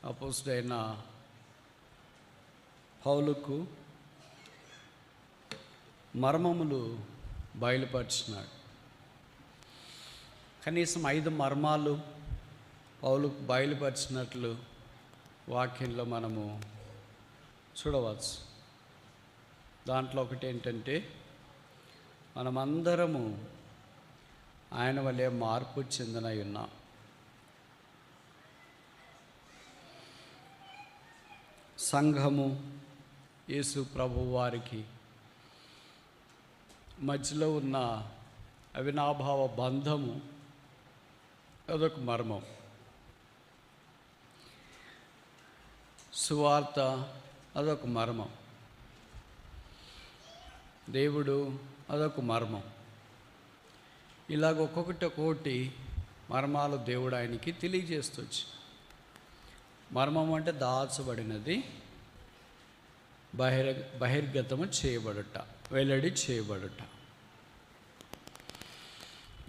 అపోస్తలుడైన పౌలుకు మర్మములు బయలుపరిచినాడు. కనీసం 5 మర్మాలు పౌలుకు బయలుపరిచినట్లు వాక్యంలో మనము చూడవచ్చు. దాంట్లో ఒకటి ఏంటంటే, మనమందరము ఆయన వలె మార్పు చెందినై ఉన్నాం. సంఘము యేసు ప్రభు వారికి మధ్యలో ఉన్న అవినాభావ బంధము అదొక మర్మం. సువార్త అదొక మర్మం. దేవుడు అదొక మర్మం. ఇలాగ ఒక్కొక్కటి మర్మాలు దేవుడు ఆయనకి తెలియజేస్తొచ్చు. మర్మం అంటే దాచబడినది, బహిర్గతము చేయబడుట, వెల్లడి చేయబడుట.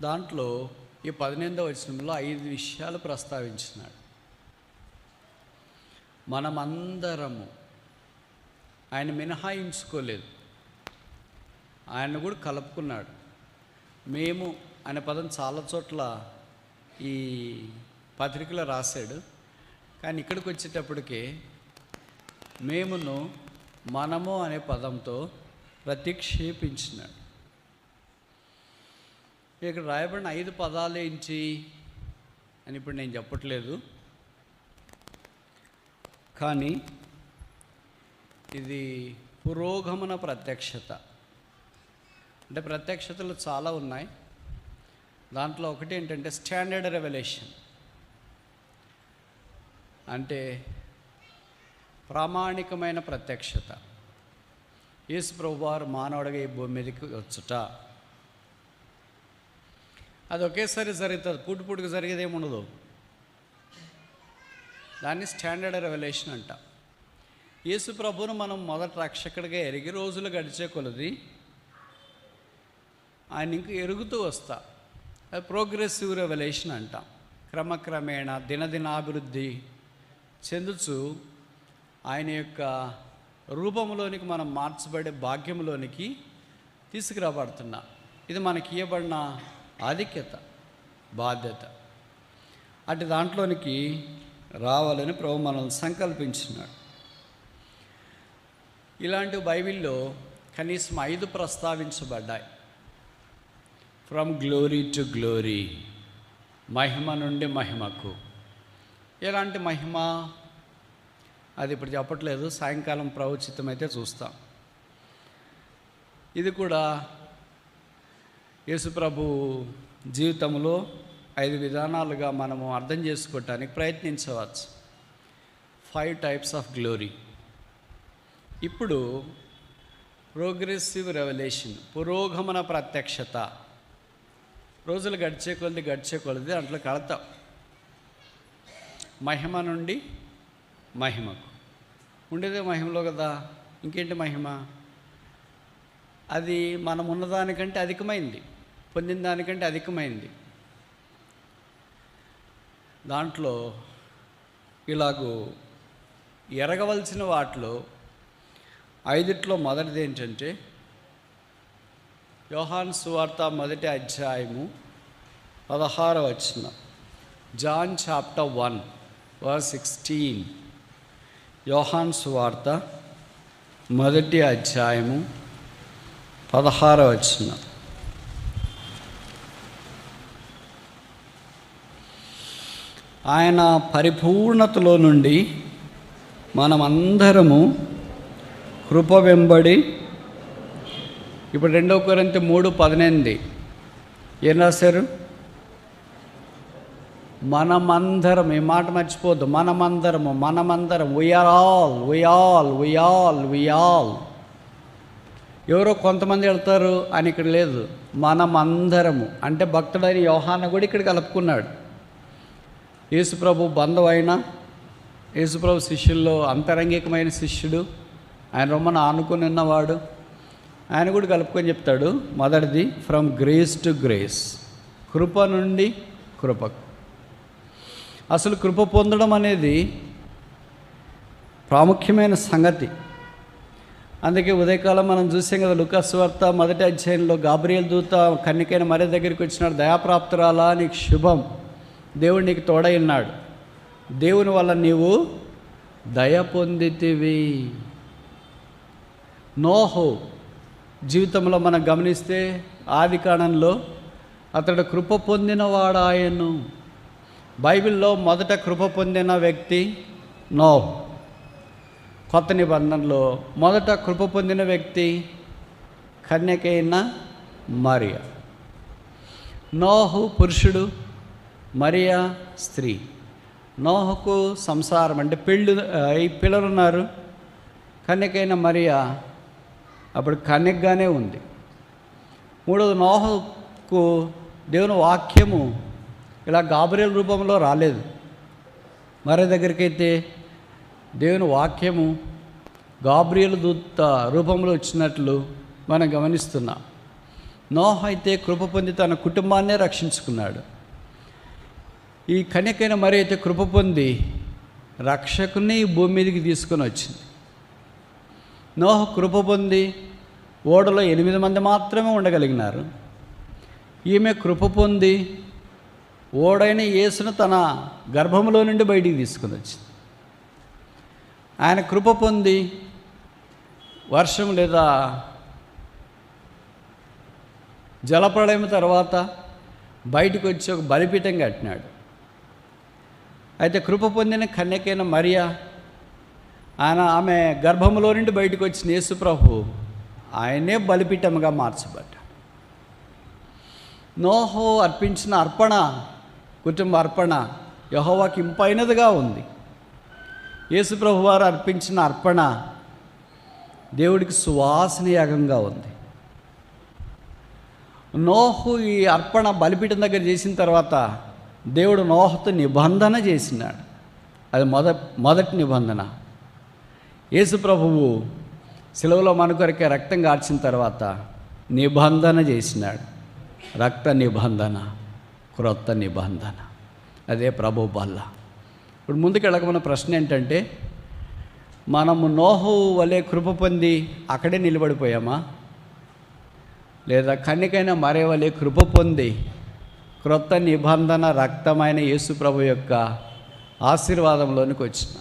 దాంట్లో ఈ 18వ వచనంలో 5 విషయాలు ప్రస్తావించినాడు. మనమందరము, ఆయన మినహాయించుకోలేదు, ఆయన కూడా కలుపుకున్నాడు. మేము అనే పదం చాలా చోట్ల ఈ పత్రికలో రాశాడు, కానీ ఇక్కడికి వచ్చేటప్పటికి మేమును మనము అనే పదంతో ప్రతిక్షేపించినాడు. ఇక్కడ రాయబడిన 5 పదాలు ఏంటి అని ఇప్పుడు నేను చెప్పట్లేదు, కానీ ఇది పురోగమన ప్రత్యక్షత. అంటే ప్రత్యక్షతలు చాలా ఉన్నాయి. దాంట్లో ఒకటి ఏంటంటే స్టాండర్డ్ రెవల్యూషన్, అంటే ప్రామాణికమైన ప్రత్యక్షత. యేసు ప్రభువారు మానవుడిగా ఈ భూమి మీదకి వచ్చుట, అది ఒకేసారి జరుగుతుంది, పుట్టుకు జరిగేది ఏముండదు. దాన్ని స్టాండర్డ్ రెవల్యూషన్ అంట. యేసు ప్రభువును మనం మొదట రక్షకుడిగా ఎరిగి రోజులు గడిచే కొలది ఆయన ఇంక ఎరుగుతూ వస్తా, అది ప్రోగ్రెసివ్ రెవల్యూషన్ అంటాం. క్రమక్రమేణా దినదినాభివృద్ధి చెందుచు ఆయన యొక్క రూపంలోనికి మనం మార్చబడే భాగ్యంలోనికి తీసుకురాబడుతున్నాం. ఇది మనకి ఇవ్వబడిన ఆధిక్యత, బాధ్యత. అటు దాంట్లోనికి రావాలని ప్రభు మనల్ని సంకల్పించినాడు. ఇలాంటి బైబిల్లో కనీసం 5 ప్రస్తావించబడ్డాయి. ఫ్రమ్ గ్లోరీ టు గ్లోరీ, మహిమ నుండి మహిమకు. ఎలాంటి మహిమ అది ఇప్పుడు చెప్పట్లేదు, సాయంకాలం ప్రవచితమైతే చూస్తాం. ఇది కూడా యేసుప్రభు జీవితంలో 5 విధానాలుగా మనము అర్థం చేసుకోవటానికి ప్రయత్నించవచ్చు. 5 టైప్స్ ఆఫ్ గ్లోరీ. ఇప్పుడు ప్రోగ్రెసివ్ రెవల్యూషన్, పురోగమన ప్రత్యక్షత. రోజులు గడిచే కొలది దాంట్లో కడతాం. మహిమ నుండి మహిమకు. ఉండేదే మహిమలో కదా, ఇంకేంటి మహిమ? అది మనం ఉన్నదానికంటే అధికమైంది, పొందిన దానికంటే అధికమైంది. దాంట్లో ఇలాగూ ఎరగవలసిన వాటిలో 5 మొదటిది ఏంటంటే, యోహాను సువార్త 1వ అధ్యాయము 16వ వచనం. John chapter 1 verse 16. యోహాను సువార్త 1వ అధ్యాయము 16వ వచనం. ఆయన పరిపూర్ణతలో నుండి మనమందరము కృప వెంబడి. ఇప్పుడు 2 కొరింథీ 3:18 ఏం రాశారు? మనమందరం. ఈ మాట మర్చిపోద్దు, మనమందరము. వీఆర్. ఎవరో కొంతమంది వెళ్తారు అని ఇక్కడ లేదు, మనమందరము. అంటే భక్తుడైన యోహాను కూడా ఇక్కడ కలుపుకున్నాడు. యేసుప్రభు బంధువైన, యేసుప్రభు శిష్యుల్లో అంతరంగికమైన శిష్యుడు, ఆయన రొమ్మను ఆనుకుని ఉన్నవాడు, ఆయన కూడా కలుపుకొని చెప్తాడు. మొదటిది ఫ్రమ్ గ్రేస్ టు గ్రేస్, కృప నుండి కృపకు. అసలు కృప పొందడం అనేది ప్రాముఖ్యమైన సంగతి. అందుకే ఉదయకాలం మనం చూసాం కదా, లూకాసు వార్త 1వ అధ్యాయంలో గాబ్రియేలు దూత కన్యకైన మరియ దగ్గరికి వచ్చినాడు. దయాప్రాప్తురాలా, నీకు శుభం, దేవుడు నీకు తోడై ఉన్నాడు, దేవుని వల్ల నీవు దయ పొందితివి. నోహు జీవితంలో మనం గమనిస్తే ఆది కాండంలో అతడు కృప పొందినవాడాయను. బైబిల్లో మొదట కృప పొందిన వ్యక్తి నోహు. కొత్త నిబంధనలో మొదట కృప పొందిన వ్యక్తి కన్యకైన మరియ. నోహు పురుషుడు, మరియా స్త్రీ. నోహుకు సంసారం అంటే పిల్లలు ఉన్నారు. కన్యకైన మరియా అప్పుడు కన్యకగానే ఉంది. మూడవది, నోహుకు దేవుని వాక్యము ఇలా గాబ్రియేలు రూపంలో రాలేదు. మరియ దగ్గరికి అయితే దేవుని వాక్యము గాబ్రియేలు దూత రూపంలో వచ్చినట్లు మనం గమనిస్తున్నాం. నోహు అయితే కృప పొంది తన కుటుంబాన్నే రక్షించుకున్నాడు. ఈ కన్యకైన మరియ అయితే కృప పొంది రక్షకుని భూమి మీదకి తీసుకొని వచ్చింది. నోహు కృప పొంది ఓడలో 8 మంది మాత్రమే ఉండగలిగినారు. ఈమె కృప పొంది ఓడైన యేసును తన గర్భంలో నుండి బయటికి తీసుకొని వచ్చింది. ఆయన కృప పొంది వర్షం లేదా జలప్రళయం తర్వాత బయటకు వచ్చి ఒక బలిపీఠం కట్టినాడు. అయితే కృప పొందిన కన్యకైన మరియ, ఆమె గర్భంలో నుండి బయటకు వచ్చిన యేసు ప్రభు ఆయనే బలిపీఠముగా మార్చబడ్డాడు. నోహు అర్పించిన అర్పణ, కుటుంబ అర్పణ యెహోవాకి ఇంపైనదిగా ఉంది. యేసు ప్రభు వారు అర్పించిన అర్పణ దేవుడికి సువాసన యాగంగా ఉంది. నోహు ఈ అర్పణ బలిపీఠం దగ్గర చేసిన తర్వాత దేవుడు నోహుతో నిబంధన చేసినాడు. అది మొదటి నిబంధన. యేసు ప్రభువు సిలువలో మన కొరకే రక్తం కార్చిన తర్వాత నిబంధన చేసినాడు. రక్త నిబంధన, క్రొత్త నిబంధన, అదే ప్రభు బల్ల. ఇప్పుడు ముందుకెళ్ళక మన ప్రశ్న ఏంటంటే, మనము నోహు వలె కృప పొంది అక్కడే నిలబడిపోయామా, లేదా కన్యకైన మరియ వలె కృప పొంది క్రొత్త నిబంధన రక్తమైన యేసు ప్రభు యొక్క ఆశీర్వాదంలోనికి వచ్చిన?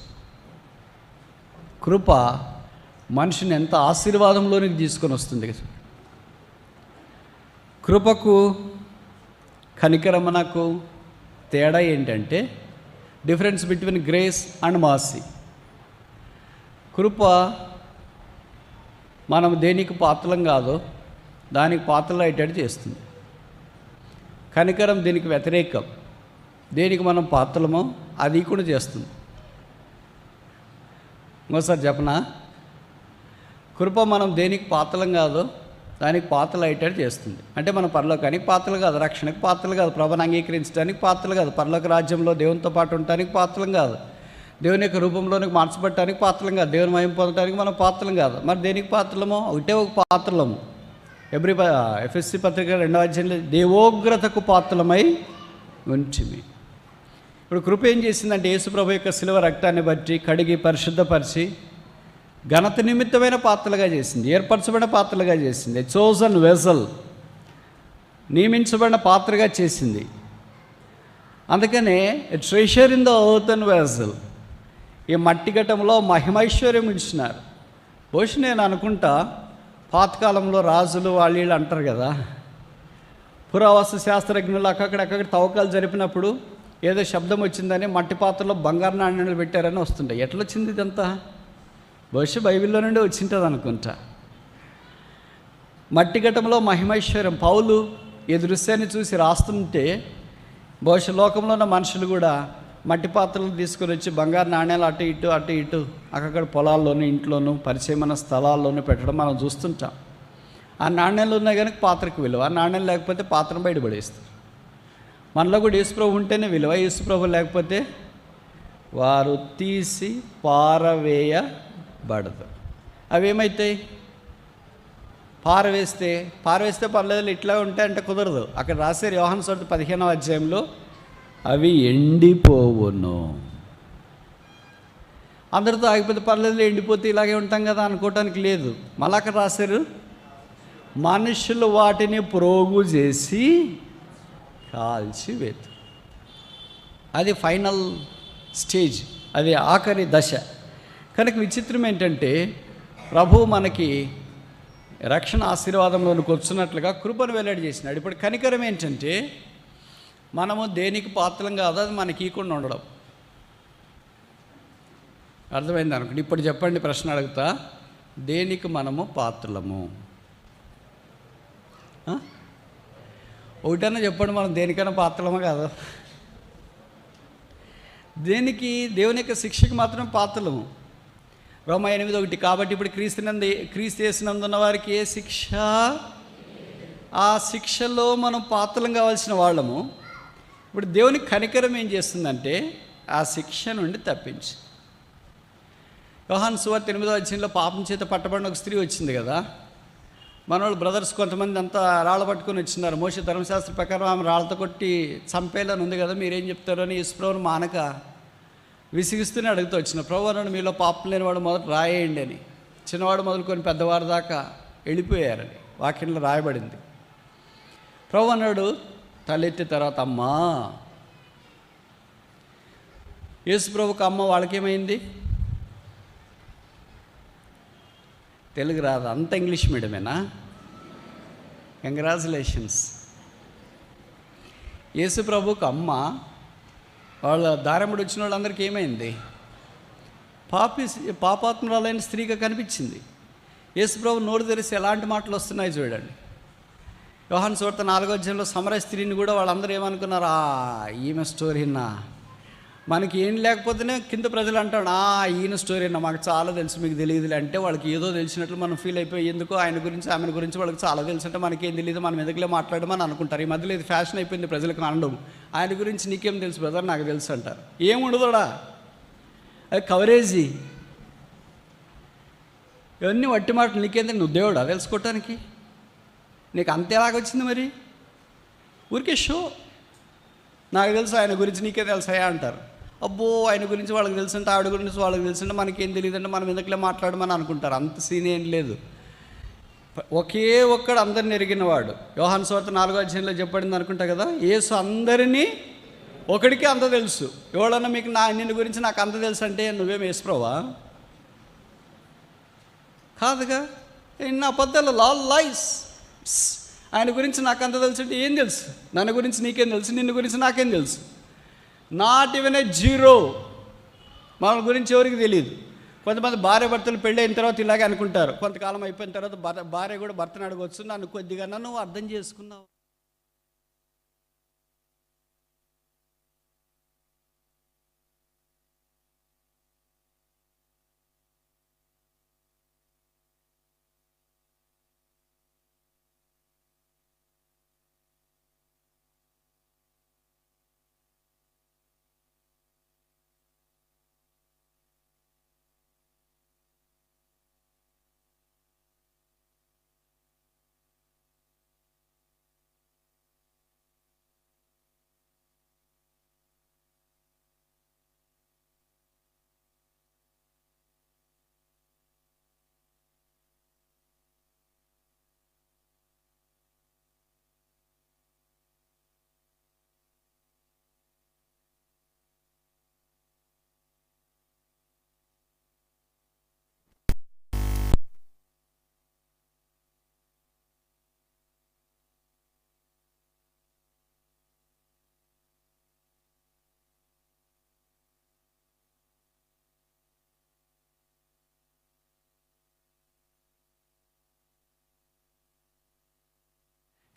కృప మనిషిని ఎంత ఆశీర్వాదంలోనికి తీసుకొని వస్తుంది. కృపకు కనికరమనకు తేడా ఏంటంటే, difference between grace and mercy. కృప మనం దేనికి పాత్రలం కాదో దానికి పాత్రలు అయ్యేటట్టు చేస్తుంది. కనికరం దీనికి వ్యతిరేకం. దేనికి మనం పాత్రలమో అది కూడా చేస్తుంది. ఇంకోసారి చెప్పనా, కృప మనం దేనికి పాత్రలం కాదో దానికి పాత్రలు అయ్యేటట్టు చేస్తుంది. అంటే మనం పరలోకానికి పాత్రలు కాదు, రక్షణకు పాత్రలు కాదు, ప్రభుని అంగీకరించడానికి పాత్రలు కాదు, పరలోక రాజ్యంలో దేవునితో పాటు ఉండటానికి పాత్రలం కాదు, దేవుని యొక్క రూపంలోనికి మార్చబడటానికి పాత్రలం కాదు, దేవుని మహిమ పొందడానికి మనం పాత్రలం కాదు. మరి దేనికి పాత్రలమో ఒకటే ఒక పాత్రలము. ఎఫ్ఎస్సి పత్రిక 2వ అధ్యాయంలో దేవోగ్రతకు పాత్రలమై ఉంచిమి. ఇప్పుడు కృప ఏం చేసిందంటే, యేసుప్రభు యొక్క శిలువ రక్తాన్ని బట్టి కడిగి పరిశుద్ధపరిచి ఘనత నిమిత్తమైన పాత్రలుగా చేసింది, ఏర్పరచబడిన పాత్రలుగా చేసింది. చోజన్ వెజల్, నియమించబడిన పాత్రగా చేసింది. అందుకనే treasure in the earthen vessel, ఈ మట్టి ఘటంలో మహిమైశ్వర్యం ఇచ్చినారు. బహుశా నేను అనుకుంటా, పాతకాలంలో రాజులు వాళ్ళు అంటారు కదా, పురావస్తు శాస్త్రజ్ఞులు అక్కడక్కడ తవ్వకాలు జరిపినప్పుడు ఏదో శబ్దం వచ్చిందని మట్టి పాత్రలో బంగారు నాణ్యాలు పెట్టారని వస్తుంటాయి. ఎట్లా వచ్చింది ఇదంతా? బహుశా బైబిల్లో నుండి వచ్చింటుంది అనుకుంటా. మట్టి ఘటంలో మహిమైశ్వర్యం. పౌలు ఈ దృశ్యాన్ని చూసి రాస్తుంటే బహుశా లోకంలో ఉన్న మనుషులు కూడా మట్టి పాత్రలు తీసుకొని వచ్చి బంగారు నాణ్యాలు అటు ఇటు అక్కడ పొలాల్లోనూ ఇంట్లోనూ పరిచయమైన స్థలాల్లోనూ పెట్టడం మనం చూస్తుంటాం. ఆ నాణ్యాలు ఉన్నాయి కనుక పాత్రకు విలువ, ఆ నాణ్యాలు లేకపోతే పాత్రను బయటపడేస్తారు. మనలో కూడా యేసుప్రభు ఉంటేనే విలువ, యేసుప్రభు లేకపోతే వారు తీసి పారవేయబడదు. అవి ఏమవుతాయి? పారవేస్తే పర్లేదు, ఇట్లా ఉంటే అంటే కుదరదు. అక్కడ రాశారు యోహాను సువార్త 15వ అధ్యాయంలో, అవి ఎండిపోవును. అందరితో ఆగిపోతే పర్లేదు, ఎండిపోతే ఇలాగే ఉంటాం కదా అనుకోవటానికి లేదు. మళ్ళీ అక్కడ రాశారు, మనుషులు వాటిని ప్రోగు చేసి కాల్చి వేతు. అది ఫైనల్ స్టేజ్, అది ఆఖరి దశ. కనుక విచిత్రం ఏంటంటే ప్రభువు మనకి రక్షణ ఆశీర్వాదంలోనికి వచ్చినట్లుగా కృపను వెల్లడి చేసినాడు. ఇప్పుడు కనికరం ఏంటంటే మనము దేనికి పాత్రం కాదో అది మనకి ఇవ్వకుండా ఉండడం. అర్థమైంది అనుకోండి. ఇప్పుడు చెప్పండి, ప్రశ్న అడుగుతా, దేనికి మనము పాత్రలము? ఒకటన్నా చెప్పండి, మనం దేనికైనా పాత్రలమో కాదు? దేనికి? దేవుని యొక్క శిక్షకు మాత్రం పాత్రలము. రోమా 8:1. కాబట్టి ఇప్పుడు క్రీస్తు చేసినందున్న వారికి ఏ శిక్ష? ఆ శిక్షలో మనం పాత్రలం కావాల్సిన వాళ్ళము. ఇప్పుడు దేవుని కనికరం ఏం చేస్తుందంటే ఆ శిక్ష నుండి తప్పించి. యోహాను సువార్త 8వ పాపం చేత పట్టబడిన ఒక స్త్రీ వచ్చింది కదా. మనోళ్ళు బ్రదర్స్ కొంతమంది అంతా రాళ్ళ పట్టుకొని వచ్చినారు. మోషే ధర్మశాస్త్ర ప్రకారం ఆమె రాళ్ళతో కొట్టి చంపేయాలని ఉంది కదా, మీరేం చెప్తారు అని యేసుప్రభువుని మానక విసిగిస్తూనే అడుగుతూ వచ్చిన, ప్రభు అన్నాడు, మీలో పాపం లేనివాడు మొదట రాయేయండి అని. చిన్నవాడు మొదలుకొని పెద్దవారి దాకా వెళ్ళిపోయారని వాక్యంలో రాయబడింది. ప్రభు అన్నాడు తలెత్తి తర్వాత, అమ్మా. యేసుప్రభుకు అమ్మ, వాళ్ళకేమైంది? తెలుగు రాదు, అంత ఇంగ్లీష్ మీడియమేనా? కంగ్రాచులేషన్స్. యేసుప్రభుకు అమ్మ, వాళ్ళ దారముడు వచ్చిన వాళ్ళందరికీ ఏమైంది? పాపాత్మురాలైన స్త్రీగా కనిపించింది. యేసుప్రభు నోరు తెరిసి ఎలాంటి మాటలు వస్తున్నాయి చూడండి. యోహాను సువార్త 4వ సమరయ స్త్రీని కూడా వాళ్ళందరూ ఏమనుకున్నారు, ఈమె స్టోరీనా, మనకి ఏం లేకపోతేనే కింద ప్రజలు అంటాడు, ఈయన స్టోరీనా, మాకు చాలా తెలుసు, మీకు తెలియదులే అంటే వాళ్ళకి ఏదో తెలిసినట్లు మనం ఫీల్ అయిపోయి, ఎందుకో ఆయన గురించి ఆమె గురించి వాళ్ళకి చాలా తెలుసు అంటే మనకేం తెలియదు, మనం ఎందుకులే మాట్లాడమని అనుకుంటారు. ఈ మధ్యలో ఇది ఫ్యాషన్ అయిపోయింది ప్రజలకు అనడం. ఆయన గురించి నీకేం తెలుసు బ్రదర్, నాకు తెలుసు అంటారు. ఏముండదుడా, అది కవరేజీ. ఇవన్నీ వట్టి మాటలు. నీకేంది, నువ్వు దేవుడా తెలుసుకోవటానికి? నీకు అంతే ఎలాగొచ్చింది మరి? ఊరికే షో. నాకు తెలుసు ఆయన గురించి, నీకే తెలుసాయా అంటారు. అబ్బో, ఆయన గురించి వాళ్ళకి తెలుసంటే, ఆవిడ గురించి వాళ్ళకి తెలుసంటే మనకేం తెలియదంటే మనం ఎందుకులే మాట్లాడమని అనుకుంటారు. అంత సీన్ ఏం లేదు. ఒకే ఒక్కడు అందరిని ఎరిగినవాడు. యోహాను సువార్త 4వ చెప్పబడింది అనుకుంటా కదా, యేసు అందరినీ ఒకడికి అంత తెలుసు. ఎవడన్నా మీకు నిన్ను గురించి నాకు అంత తెలుసు అంటే నువ్వేం యేసుప్రభువా? కాదుగా. ఇన్ని అబద్ధాలు, లాల్ లైస్. ఆయన గురించి నాకు అంత తెలుసు అంటే ఏం తెలుసు? నన్ను గురించి నీకేం తెలుసు? నిన్ను గురించి నాకేం తెలుసు? Not even a zero. మన గురించి ఎవరికి తెలియదు. కొంతమంది భార్య భర్తలు పెళ్ళి అయిన తర్వాత ఇలాగే అనుకుంటారు. కొంతకాలం అయిపోయిన తర్వాత భార్య కూడా భర్తను అడగవచ్చు, నన్ను కొద్దిగా నువ్వు అర్థం చేసుకున్నావు.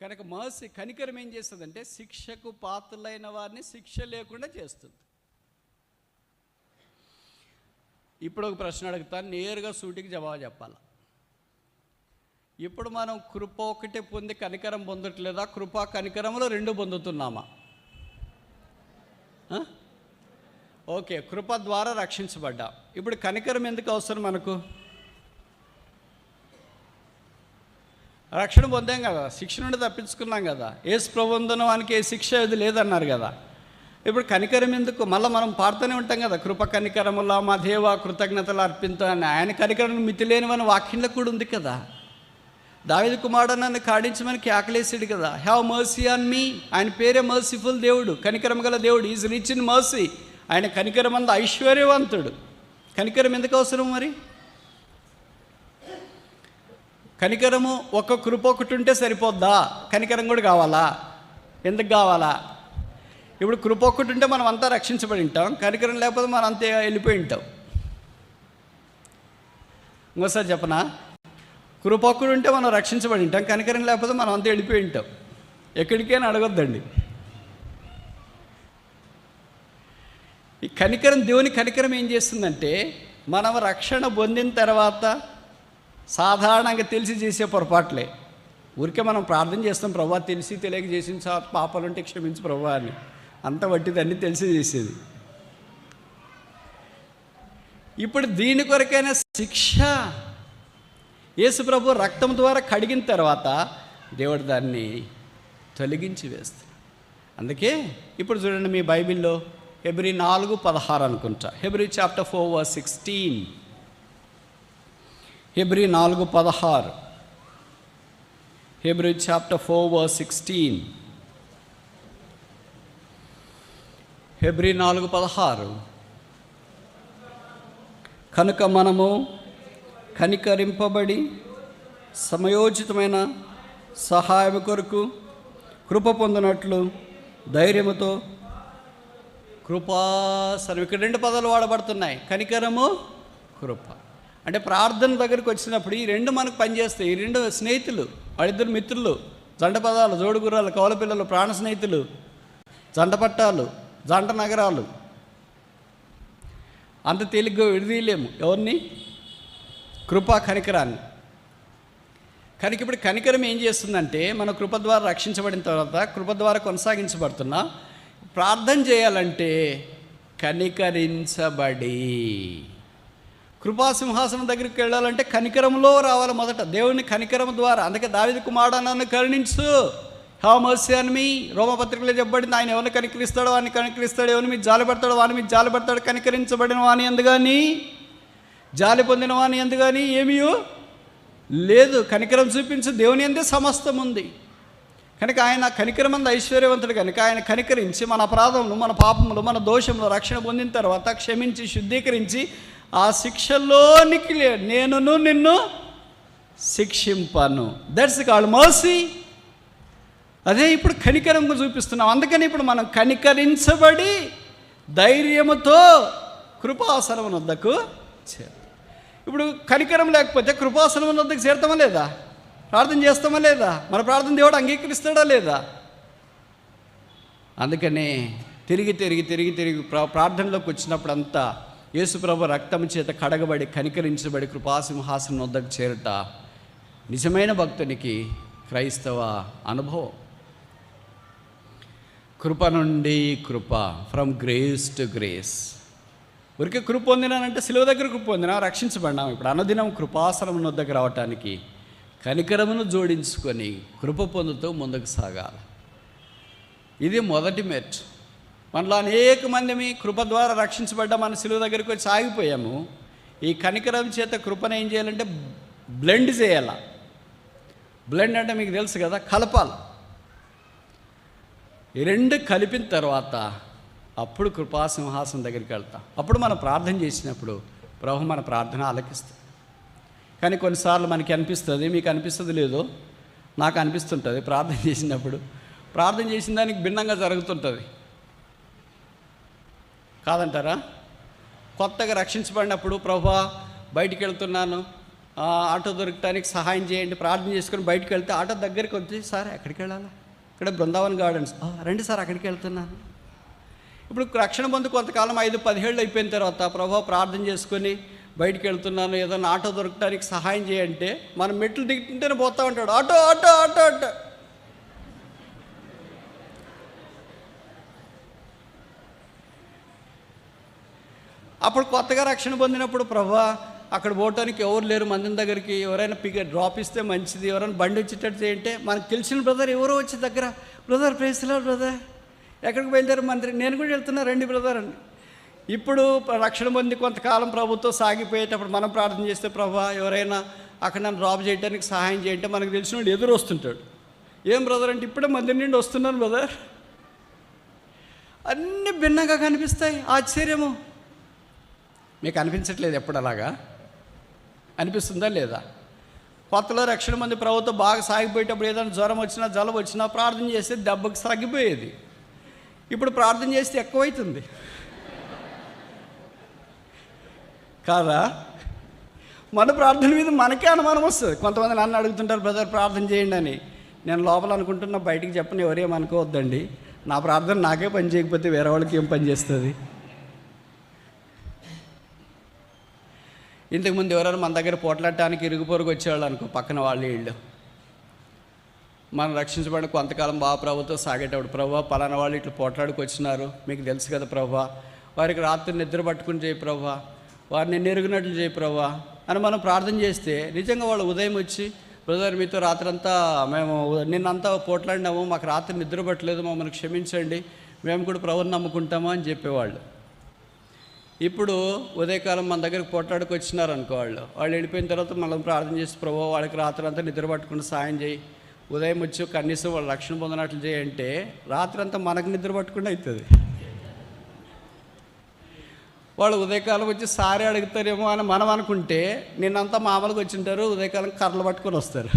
కనుక మర్సీ, కనికరం ఏం చేస్తుందంటే శిక్షకు పాత్రులైన వారిని శిక్ష లేకుండా చేస్తుంది. ఇప్పుడు ఒక ప్రశ్న అడుగుతాను, నేరుగా సూటికి జవాబు చెప్పాలి. ఇప్పుడు మనం కృప ఒకటే పొంది కనికరం పొందట్లేదా? కృపా కనికరంలో రెండు పొందుతున్నామా? ఓకే, కృప ద్వారా రక్షించబడ్డా. ఇప్పుడు కనికరం ఎందుకు అవసరం మనకు? రక్షణ పొందాం కదా, శిక్ష నుండి తప్పించుకున్నాం కదా. యేసు ప్రభువునందు వానికి ఏ శిక్ష ఏది లేదన్నారు కదా. ఇప్పుడు కనికరం ఎందుకు? మళ్ళీ మనం పాడుతూనే ఉంటాం కదా, కృప కనికరములా మా దేవ కృతజ్ఞతలు అర్పిస్తా అని. ఆయన కనికరం మితిలేనివని వాక్యంలో కూడా ఉంది కదా. దావీదు కుమారుడు నన్ను కాడించమని కేకలేసాడు కదా, హ్యావ్ మర్సీ ఆన్ మీ. ఆయన పేరే మర్సిఫుల్ దేవుడు, కనికరం గల దేవుడు. Is rich in mercy. ఆయన కనికరం అంద ఐశ్వర్యవంతుడు. కనికరం ఎందుకు అవసరం మరి? కనికరము ఒక కృప ఒకటి ఉంటే సరిపోద్దా? కనికరం కూడా కావాలా? ఎందుకు కావాలా? ఇప్పుడు కృప ఒకటి ఉంటే మనం అంతా రక్షించబడి ఉంటాం, కనికరం లేకపోతే మనం అంతే వెళ్ళిపోయి ఉంటాం. ఇంకోసారి చెప్పనా, కృప ఒకటి ఉంటే మనం రక్షించబడి ఉంటాం, కనికరం లేకపోతే మనం అంతా వెళ్ళిపోయి ఉంటాం. ఎక్కడికైనా అడగొద్దండి. ఈ కనికరం, దేవుని కనికరం ఏం చేస్తుందంటే, మనం రక్షణ పొందిన తర్వాత సాధారణంగా తెలిసి చేసే పొరపాట్లే. ఊరికే మనం ప్రార్థన చేస్తాం, ప్రభువా తెలిసి తెలియక చేసిన పాపాలుంటే క్షమించు ప్రభువా అని. అంత వట్టిదన్నీ తెలిసి చేసేది. ఇప్పుడు దీని కొరకైనా శిక్ష యేసు ప్రభు రక్తం ద్వారా కడిగిన తర్వాత దేవుడు దాన్ని తొలగించి వేస్తాడు. అందుకే ఇప్పుడు చూడండి మీ బైబిల్లో హెబ్రీ 4:16 అనుకుంటా. Hebrew chapter 4:16. Hebrew 4:16. Hebrew chapter 4:16. Hebrew 4:16. కనుక మనము కనికరింపబడి సమయోచితమైన సహాయం కొరకు కృప పొందినట్లు ధైర్యముతో కృపాసనం. ఇక్కడ 2 పదాలు వాడబడుతున్నాయి, కనికరము, కృప. అంటే ప్రార్థన దగ్గరికి వచ్చినప్పుడు ఈ 2 మనకు పనిచేస్తాయి. ఈ 2 స్నేహితులు, వాళ్ళిద్దరు మిత్రులు, జంట పదాలు, జోడుగుర్రాలు, కవల పిల్లలు, ప్రాణ స్నేహితులు, జంట పట్టాలు, జంట నగరాలు. అంత తేలిగ్గా విడదీయలేము ఎవరిని? కృపా కనికరాన్ని. కనుక ఇప్పుడు కనికరం ఏం చేస్తుందంటే, మన కృప ద్వారా రక్షించబడిన తర్వాత కృప ద్వారా కొనసాగించబడుతున్నా ప్రార్థన చేయాలంటే కనికరించబడి, కృపాసింహాసనం దగ్గరికి వెళ్ళాలంటే కనికరంలో రావాలి మొదట, దేవుని కనికరం ద్వారా. అందుకే దావీదు కుమారుడా నన్ను కరుణించు, హ్యావ్ మర్సీ ఆన్ మీ. రోమపత్రికలో చెప్పబడింది, ఆయన ఎవరిని కనికరిస్తాడో వాడిని కనికరిస్తాడు, ఎవరిని మీద జాలి పడతాడో వాని మీద జాలి పడతాడు. కనికరించబడిన వాని ఎందుగాని, జాలి పొందిన వాని ఎందుగాని ఏమీ లేదు. కనికరం చూపించు, దేవుని అందే సమస్తం ఉంది. కనుక ఆయన కనికరమంది ఐశ్వర్యవంతుడు. కనుక ఆయన కనికరించి మన అపరాధములు, మన పాపములు, మన దోషములు రక్షణ పొందిన తర్వాత క్షమించి శుద్ధీకరించి ఆ శిక్షలోనికి నేనును నిన్ను శిక్షింపను. That's called mercy. అదే ఇప్పుడు కనికరం చూపిస్తున్నాం. అందుకని ఇప్పుడు మనం కనికరించబడి ధైర్యముతో కృపాసనం వద్దకు చేరు. ఇప్పుడు కనికరం లేకపోతే కృపాసనం వద్దకు చేరుతామా లేదా? ప్రార్థన చేస్తామా లేదా? మన ప్రార్థన దేవుడు అంగీకరిస్తాడా లేదా? అందుకనే తిరిగి ప్రార్థనలోకి వచ్చినప్పుడు అంతా యేసుప్రభు రక్తం చేత కడగబడి కనికరించబడి కృపాసింహాసనం వద్దకు చేరట నిజమైన భక్తునికి క్రైస్తవ అనుభవం. కృప నుండి కృప, ఫ్రమ్ గ్రేస్ టు గ్రేస్. ఊరికే కృప పొందినానంటే సిలువ దగ్గర కృప పొందినా, రక్షించబడినాం. ఇప్పుడు అనుదినం కృపాసనం వద్దకు రావటానికి కనికరమును జోడించుకొని కృప పొందుతూ ముందుకు సాగాలి. ఇది మొదటి మెట్టు. మనలో అనేక మంది కృప ద్వారా రక్షించబడ్డా మన సిలువ దగ్గరికి వచ్చి ఆగిపోయాము. ఈ కనికరం చేత కృపను ఏం చేయాలంటే బ్లెండ్ చేయాల. బ్లెండ్ అంటే మీకు తెలుసు కదా, కలపాలి. ఈ 2 కలిపిన తర్వాత అప్పుడు కృపాసింహాసనం దగ్గరికి వెళ్తాం. అప్పుడు మనం ప్రార్థన చేసినప్పుడు ప్రభు మన ప్రార్థన ఆలకిస్తాం. కానీ కొన్నిసార్లు మనకి అనిపిస్తుంది, మీకు అనిపిస్తుంది లేదో, నాకు అనిపిస్తుంటుంది, ప్రార్థన చేసినప్పుడు ప్రార్థన చేసిన దానికి భిన్నంగా జరుగుతుంటుంది. కాదంటారా? కొత్తగా రక్షించబడినప్పుడు ప్రభువా బయటికి వెళ్తున్నాను, ఆటో దొరకటానికి సహాయం చేయండి, ప్రార్థన చేసుకొని బయటికి వెళ్తే ఆటో దగ్గరికి వచ్చి, సార్ ఎక్కడికి వెళ్ళాలా? ఇక్కడ బృందావన్ గార్డెన్స్. రండి సార్, అక్కడికి వెళ్తున్నాను. ఇప్పుడు రక్షణ పొంది కొంతకాలం 5-10 ఏళ్ళు అయిపోయిన తర్వాత ప్రభువా ప్రార్థన చేసుకొని బయటికి వెళ్తున్నాను, ఏదైనా ఆటో దొరకటానికి సహాయం చేయంటే మనం మెట్లు దిగుతుంటేనే పోతా ఉంటాడు, ఆటో ఆటో ఆటో ఆటో. అప్పుడు కొత్తగా రక్షణ పొందినప్పుడు ప్రభువా అక్కడ పోవటానికి ఎవరు లేరు, మందిని దగ్గరికి ఎవరైనా డ్రాప్ ఇస్తే మంచిది, ఎవరైనా బండి వచ్చేటట్టు చేయంటే మనకు తెలిసిన బ్రదర్ ఎవరో వచ్చి దగ్గర, బ్రదర్ ప్రైజ్ లార్డ్ బ్రదర్, ఎక్కడికి బయలుదేరు మంత్రి? నేను కూడా వెళ్తున్నా, రండి బ్రదర్ అండి. ఇప్పుడు రక్షణ పొంది కొంతకాలం ప్రభుత్వం సాగిపోయేటప్పుడు మనం ప్రార్థన చేస్తే, ప్రభా ఎవరైనా అక్కడ నన్ను డ్రాప్ చేయడానికి సహాయం చేయంటే మనకు తెలిసిన వాడు ఎదురు వస్తుంటాడు. ఏం బ్రదర్ అంటే, ఇప్పుడే మందిర్ నుండి వస్తున్నాను బ్రదర్. అన్నీ భిన్నంగా కనిపిస్తాయి. ఆశ్చర్యము. మీకు అనిపించట్లేదు ఎప్పుడు అలాగా? అనిపిస్తుందా లేదా? కొత్తలో రక్షణ మంది ప్రభుత్వం బాగా సాగిపోయేటప్పుడు ఏదైనా జ్వరం వచ్చినా జలం వచ్చినా ప్రార్థన చేస్తే దెబ్బకి తగ్గిపోయేది. ఇప్పుడు ప్రార్థన చేస్తే ఎక్కువైతుంది కాదా? మన ప్రార్థన మీద మనకే అనుమానం వస్తుంది. కొంతమంది నన్ను అడుగుతుంటారు, బ్రదర్ ప్రార్థన చేయండి అని. నేను లోపల అనుకుంటున్నా, బయటికి చెప్పని ఎవరేమనుకోవద్దండి. నా ప్రార్థన నాకే పని చేయకపోతే వేరే వాళ్ళకి ఏం పని చేస్తుంది? ఇంతకుముందు ఎవరైనా మన దగ్గర పోట్లాడటానికి ఇరుగు పొరుగు వచ్చేవాళ్ళు అనుకో, పక్కన వాళ్ళు వీళ్ళు, మనం రక్షించబడిన కొంతకాలం బాగా ప్రభుత్వం సాగేటప్పుడు, ప్రభా పలానా వాళ్ళు ఇట్లా పోట్లాడికి వచ్చినారు, మీకు తెలుసు కదా ప్రభా, వారికి రాత్రి నిద్ర పట్టుకుని చేయి ప్రభా, వారిని నెరుగునట్లు చేయి ప్రభా అని మనం ప్రార్థన చేస్తే, నిజంగా వాళ్ళు ఉదయం వచ్చి, బ్రదర్ మీతో రాత్రంతా మేము నిన్నంతా పోట్లాడినాము, మాకు రాత్రి నిద్ర పట్టలేదు, మమ్మల్ని క్షమించండి, మేము కూడా ప్రభువుని నమ్ముకుంటామా అని చెప్పేవాళ్ళు. ఇప్పుడు ఉదయకాలం మన దగ్గరికి పోట్లాడికి వచ్చినారనుకో, వాళ్ళు వెళ్ళిపోయిన తర్వాత మనం ప్రార్థన చేసి, ప్రభు వాళ్ళకి రాత్రి అంతా నిద్ర పట్టుకుని సాయం చేయి, ఉదయం వచ్చి కనీసం వాళ్ళు రక్షణ పొందినట్లు చేయంటే రాత్రి అంతా మనకు నిద్ర పట్టుకుండా అవుతుంది. వాళ్ళు ఉదయకాలం వచ్చి సారీ అడుగుతారేమో అని మనం అనుకుంటే, నిన్నంతా మామూలుగా వచ్చింటారు, ఉదయకాలం కర్రలు పట్టుకొని వస్తారు.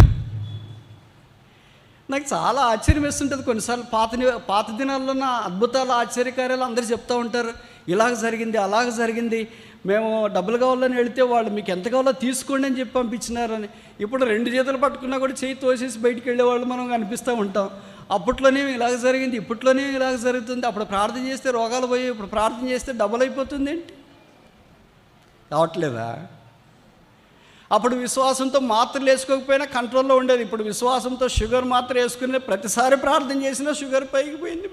నాకు చాలా ఆశ్చర్యం వేస్తుంటుంది కొన్నిసార్లు. పాత దినాల్లో నా అద్భుతాలు ఆశ్చర్యకార్యాలు అందరూ చెప్తూ ఉంటారు. ఇలాగ జరిగింది, అలాగ జరిగింది, మేము డబ్బులు కావాలని వెళితే వాళ్ళు మీకు ఎంత కావాలో తీసుకోండి అని చెప్పి పంపించినారని. ఇప్పుడు 2 చేతులు పట్టుకున్నా కూడా చేయి తోసేసి బయటికి వెళ్ళేవాళ్ళు మనం కనిపిస్తూ ఉంటాం. అప్పట్లోనే ఇలాగ జరిగింది, ఇప్పట్లోనే ఇలాగ జరుగుతుంది. అప్పుడు ప్రార్థన చేస్తే రోగాలు పోయి, ఇప్పుడు ప్రార్థన చేస్తే డబల్ అయిపోతుంది ఏంటి? రావట్లేదా? అప్పుడు విశ్వాసంతో మాత్రలు వేసుకోకపోయినా కంట్రోల్లో ఉండేది. ఇప్పుడు విశ్వాసంతో షుగర్ మాత్ర వేసుకునే ప్రతిసారి ప్రార్థన చేసినా షుగర్ పైకి పోయింది.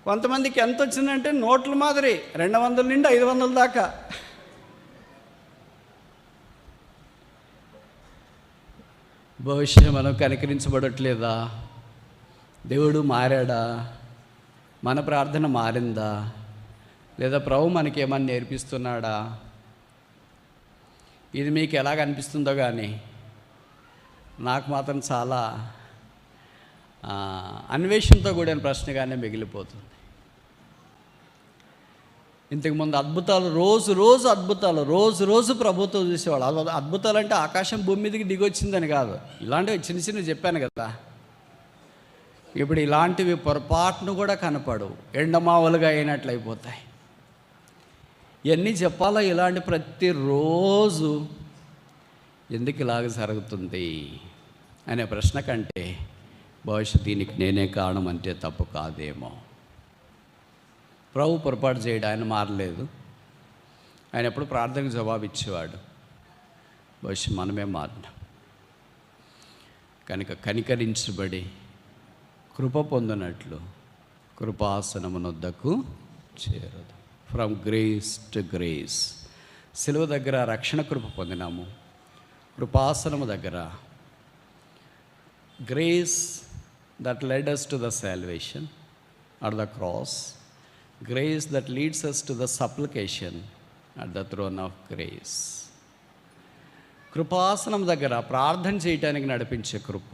కొంతమందికి ఎంత వచ్చిందంటే నోట్ల మాదిరి 200 నుండి 500 దాకా. బహుశా మనం కనికరించబడట్లేదా? దేవుడు మారాడా? మన ప్రార్థన మారిందా? లేదా ప్రభు మనకి ఏమన్నా నేర్పిస్తున్నాడా? ఇది మీకు ఎలాగ అనిపిస్తుందో కానీ నాకు మాత్రం చాలా అన్వేషణతో కూడిన ప్రశ్నగానే మిగిలిపోతుంది. ఇంతకుముందు అద్భుతాలు రోజు అద్భుతాలు ప్రభుత్వం చూసేవాళ్ళు. అద్భుతాలు అంటే ఆకాశం భూమి మీదకి దిగొచ్చిందని కాదు, ఇలాంటివి చిన్న చెప్పాను కదా. ఇప్పుడు ఇలాంటివి పొరపాటును కూడా కనపడవు, ఎండమావులుగా అయినట్లయిపోతాయి. ఇవన్నీ చెప్పాలా? ఇలాంటి ప్రతిరోజు ఎందుకు ఇలాగ జరుగుతుంది అనే ప్రశ్న కంటే బహుశా దీనికి నేనే కారణం అంటే తప్పు కాదేమో. ప్రభు పొరపాటు చేయడం, ఆయన మారలేదు. ఆయన ఎప్పుడు ప్రార్థనకు జవాబు ఇచ్చేవాడు. బహుశా మనమే మారినాం. కనుక కనికరించబడి కృప పొందినట్లు కృపాసనమునొద్దకు చేరదు. From grace to grace. సిలువ దగ్గర రక్షణ కృప పొందినాము, కృపాసనము దగ్గర grace that led us to the salvation at the cross, grace that leads us to the supplication at the throne of grace. కృపాసనం దగ్గర ప్రార్థన చేయటానికి నడిపించే కృప,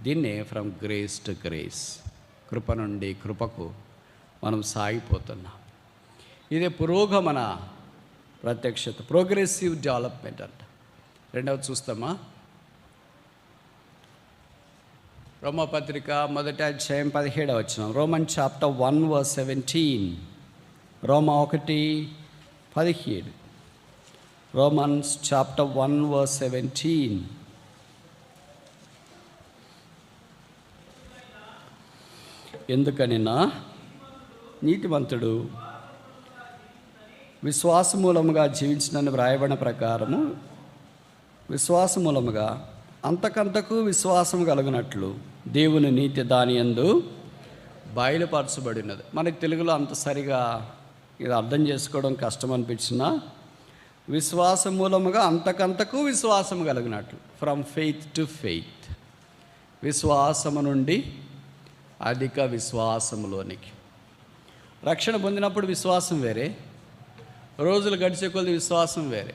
దీన్నే ఫ్రమ్ గ్రేస్ టు గ్రేస్, కృప నుండి కృపకు మనం సాగిపోతున్నాం. ఇదే పురోగమన ప్రత్యక్షత, ప్రోగ్రెసివ్ డెవలప్మెంట్ అంట. రెండవది చూస్తామా? రోమపత్రిక 1వ అధ్యాయం 17వ వచనం. Roman chapter 1:17. రోమా 1:17. Romans chapter 1:17. ఎందుకనినా నీతిమంతుడు విశ్వాసమూలముగా జీవించినని వ్రాయబడిన ప్రకారము విశ్వాసమూలముగా అంతకంతకు విశ్వాసం కలుగునట్లు దేవుని నీతి దాని యందు బయలుపరచబడినది. మనకి తెలుగులో అంత సరిగా ఇది అర్థం చేసుకోవడం కష్టం అనిపించినా, విశ్వాసమూలముగా అంతకంతకు విశ్వాసం కలుగునట్లు, ఫ్రమ్ ఫెయిత్ టు ఫెయిత్, విశ్వాసము నుండి విశ్వాసము కలుగునట్లు, విశ్వాసము నుండి విశ్వాసము కలుగునట్లు, విశ్వాసము నుండి విశ్వాసము కలుగునట్లు, విశ్వాసము నుండి విశ్వాసము కలుగునట్లు, విశ్వాసము నుండి విశ్వాసము కలుగునట్లు, విశ్వాసము నుండి విశ్వాసము కలుగునట్లు, విశ్వాసము నుండి అధిక విశ్వాసంలోనికి. రక్షణ పొందినప్పుడు విశ్వాసం వేరే, రోజులు గడిచే కొద్ది విశ్వాసం వేరే.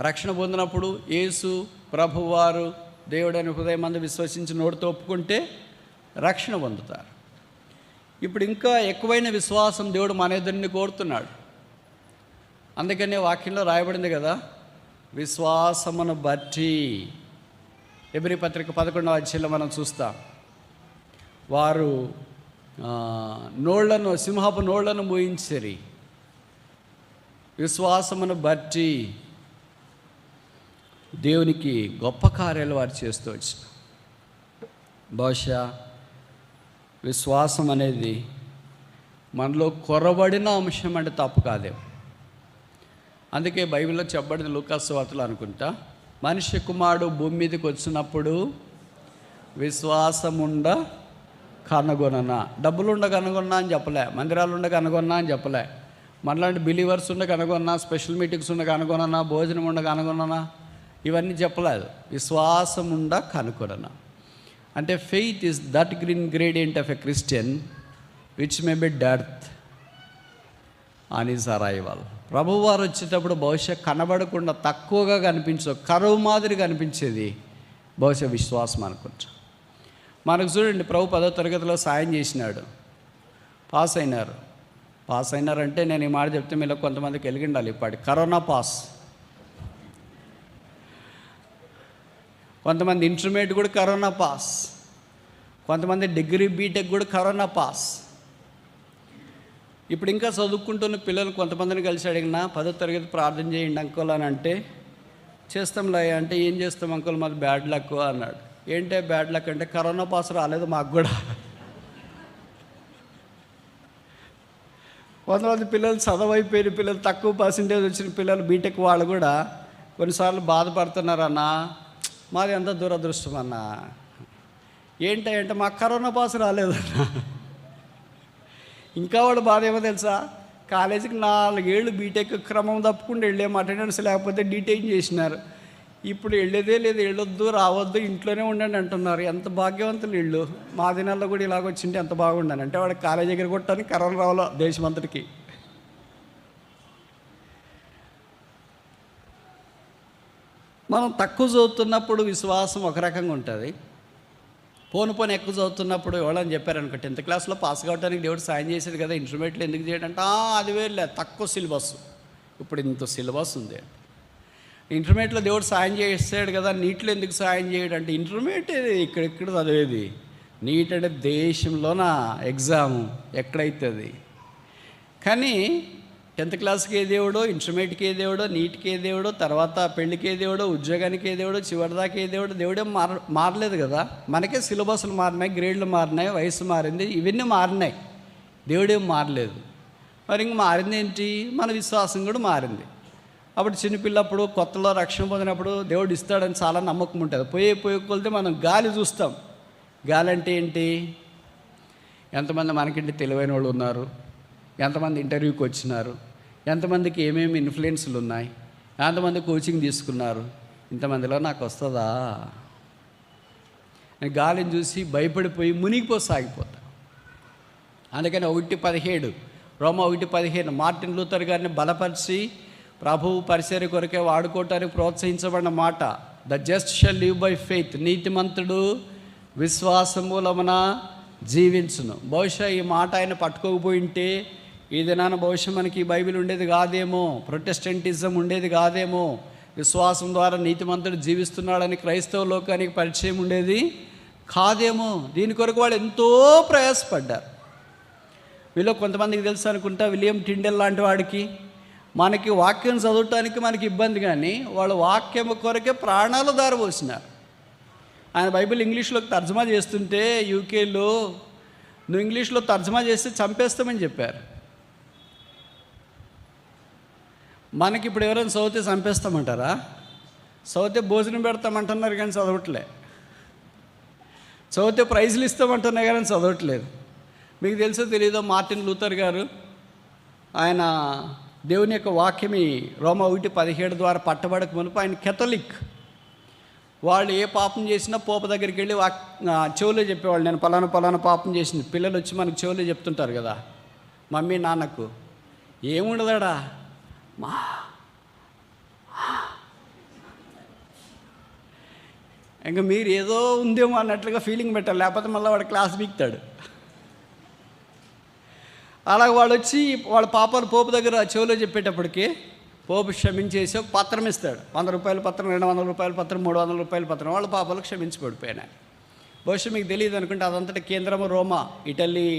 రక్షణ పొందినప్పుడు యేసు ప్రభువారు దేవుడైన హృదయమందు విశ్వసించి నోటితో ఒప్పుకుంటే రక్షణ పొందుతారు. ఇప్పుడు ఇంకా ఎక్కువైన విశ్వాసం దేవుడు మన ఇద్దరిని కోరుతున్నాడు. అందుకనే వాక్యంలో రాయబడింది కదా, విశ్వాసమును బట్టి. ఎబ్రీ పత్రిక 11వ అధ్యాయంలో మనం చూస్తాం, వారు సింహపు నోళ్లను మూయించిరి. విశ్వాసమును బట్టి దేవునికి గొప్ప కార్యాలు వారు చేస్తూ వచ్చిన. బహుశా విశ్వాసం అనేది మనలో కొరబడిన అంశం అంటే తప్పు కాదేమో. అందుకే బైబిల్లో చెప్పబడిన లూకాసు వార్తలు అనుకుంటా, మనిషి కుమారుడు భూమి మీదకి వచ్చినప్పుడు విశ్వాసముండ కనుగొననా. డబ్బులుండ కనుగొన్నా అని చెప్పలే, మందిరాలు ఉండ కనుగొన్నా అని చెప్పలే, మనలాంటి బిలీవర్స్ ఉండ కనుగొన్నా, స్పెషల్ మీటింగ్స్ ఉండ కనుగొనన్నా, భోజనం ఉండ కనుగొనన్నా, ఇవన్నీ చెప్పలేదు. విశ్వాసం ఉండ కనుగొననా అంటే faith is that ingredient of a Christian which may be death on his arrival. ప్రభువారు వచ్చేటప్పుడు బహుశా కనబడకుండా తక్కువగా కరువు మాదిరి కనిపించేది బహుశా విశ్వాసం అనుకుంటా. మనకు చూడండి, ప్రభు 10వ తరగతిలో సాయం చేసినాడు, పాస్ అయినారంటే నేను ఈ మాట చెప్తే మీలో కొంతమందికి వెలిగిండాలి. ఇప్పటి కరోనా పాస్, కొంతమంది ఇంటర్మీడియట్ కూడా కరోనా పాస్, కొంతమంది డిగ్రీ బీటెక్ కూడా కరోనా పాస్. ఇప్పుడు ఇంకా చదువుకుంటున్న పిల్లలు కొంతమందిని కలిసి అడిగినా 10వ తరగతి ప్రార్థన చేయండి అంకుల్ అని అంటే, చేస్తాంలే అంటే, ఏం చేస్తాం అంకుల్ మాది బ్యాడ్ లక్ అన్నాడు. ఏంటే బ్యాడ్ లక్ అంటే, కరోనా పాస్ రాలేదు మాకు కూడా. కొంతమంది పిల్లలు చదవైపోయిన పిల్లలు, తక్కువ పర్సెంటేజ్ వచ్చిన పిల్లలు, బీటెక్ వాళ్ళు కూడా కొన్నిసార్లు బాధపడుతున్నారన్నా, మాది ఎంత దురదృష్టం అన్నా. ఏంటంటే మాకు కరోనా పాస్ రాలేదన్నా. ఇంకా వాడు బాధ ఏమో తెలుసా, కాలేజీకి 4 ఏళ్ళు బీటెక్ క్రమం తప్పకుండా వెళ్ళేం, అటెండెన్స్ లేకపోతే డీటెయిన్ చేసినారు. ఇప్పుడు వెళ్ళేదే లేదు, వెళ్ళొద్దు రావద్దు ఇంట్లోనే ఉండండి అంటున్నారు. ఎంత భాగ్యవంతులు వీళ్ళు. మా దినాల్లో కూడా ఇలాగొచ్చింటే ఎంత బాగుండాను. అంటే వాడికి కాలేజీ దగ్గర కొట్టడానికి కరోనా రావాలో దేశమంతటికి. మనం తక్కువ చదువుతున్నప్పుడు విశ్వాసం ఒక రకంగా ఉంటుంది. పోను ఎక్కువ చదువుతున్నప్పుడు ఎవరని చెప్పారనుకో, 10th క్లాస్లో పాస్ కావడానికి దేవుడు సాయం చేసేది కదా, ఇంటర్మీడియట్లో ఎందుకు చేయడంటే, అది వేరులే తక్కువ సిలబస్. ఇప్పుడు ఇంత సిలబస్ ఉంది. ఇంటర్మీడియట్లో దేవుడు సాయం చేస్తాడు కదా, నీట్లో ఎందుకు సాయం చేయడు అంటే, ఇంటర్మీడియట్ ఇక్కడ చదివేది, నీట్ అంటే దేశంలోన ఎగ్జామ్ ఎక్కడైతుంది. కానీ 10th క్లాస్కి ఏ దేవుడో, ఇంటర్మీడియట్కి ఏ దేవుడో, నీట్కి ఏ దేవుడో, తర్వాత పెళ్ళికి ఏ దేవుడో, ఉద్యోగానికి ఏ దేవుడో, చివరిదాకా ఏ దేవుడో, దేవుడే మారలేదు కదా. మనకే సిలబస్లు మారినాయి, గ్రేడ్లు మారినాయి, వయసు మారింది, ఇవన్నీ మారినాయి, దేవుడేం మారలేదు. మరి ఇంక మారింది ఏంటి, మన విశ్వాసం కూడా మారింది. అప్పుడు చిన్నపిల్లప్పుడు కొత్తలో రక్షణ పొందినప్పుడు దేవుడు ఇస్తాడని చాలా నమ్మకం ఉంటుంది. పోయే కొలితే మనం గాలి చూస్తాం. గాలి అంటే ఏంటి, ఎంతమంది మనకింటి తెలివైన వాళ్ళు ఉన్నారు, ఎంతమంది ఇంటర్వ్యూకి వచ్చినారు, ఎంతమందికి ఏమేమి ఇన్ఫ్లుయెన్స్లు ఉన్నాయి, ఎంతమంది కోచింగ్ తీసుకున్నారు, ఇంతమందిలో నాకు వస్తుందా. నేను గాలిని చూసి భయపడిపోయి మునిగిపోసాగిపోతా. అందుకని 1:17 రోమా 1:15 మార్టిన్ లూథర్ గారిని బలపరిచి ప్రభువు పరిచర్య కొరకే వాడుకోవటానికి ప్రోత్సహించబడిన మాట, the just shall live by faith, నీతిమంతుడు విశ్వాసమూలమున జీవించును. బహుశా ఈ మాట ఆయన పట్టుకోకపోయింటే ఈ దినాన బహుశా మనకి ఈ బైబిల్ ఉండేది కాదేమో, ప్రొటెస్టెంటిజం ఉండేది కాదేమో, విశ్వాసం ద్వారా నీతిమంతుడు జీవిస్తున్నాడని క్రైస్తవ లోకానికి పరిచయం ఉండేది కాదేమో. దీని కొరకు వాళ్ళు ఎంతో ప్రయాసపడ్డారు. వీళ్ళు కొంతమందికి తెలుసు అనుకుంటా, విలియం టిండెల్ లాంటి వాడికి, మనకి వాక్యం చదవటానికి మనకి ఇబ్బంది, కానీ వాళ్ళు వాక్యం కొరకే ప్రాణాలు దారపోసినారు. ఆయన బైబిల్ ఇంగ్లీష్లోకి తర్జుమా చేస్తుంటే యూకేలో, నువ్వు ఇంగ్లీష్లో తర్జుమా చేస్తే చంపేస్తామని చెప్పారు. మనకి ఇప్పుడు ఎవరైనా చదివితే చంపేస్తామంటారా? చదివితే భోజనం పెడతామంటున్నారు కానీ చదవట్లే, చదివితే ప్రైజులు ఇస్తామంటున్నా కానీ చదవట్లేదు. మీకు తెలుసో తెలీదో, మార్టిన్ లూథర్ గారు ఆయన దేవుని యొక్క వాక్యమి రోమా 1:17 ద్వారా పట్టబడక మునుపు ఆయన కేథలిక్, వాళ్ళు ఏ పాపం చేసినా పోప దగ్గరికి వెళ్ళి చెవులో చెప్పేవాళ్ళు, నేను పలానా పాపం చేసింది. పిల్లలు వచ్చి మనకు చెవులో చెప్తుంటారు కదా మమ్మీ నాన్నకు. ఏముండదాడా మా ఇంకా మీరు ఏదో ఉందేమో అన్నట్లుగా ఫీలింగ్ పెట్టాలి, లేకపోతే మళ్ళీ వాడు క్లాస్ బీక్తాడు. అలాగే వాళ్ళు వచ్చి వాళ్ళ పాపాలు పోపు దగ్గర చెవులో చెప్పేటప్పటికి పోపు క్షమించేసి ఒక పత్రం ఇస్తాడు. 100 రూపాయల పత్రం, 200 రూపాయల పత్రం, 300 రూపాయల పత్రం. వాళ్ళ పాపాలు క్షమించబడిపోయినాయి. బహుశా మీకు తెలియదు అనుకుంటే అదంతటా కేంద్రము రోమా, ఇటలీ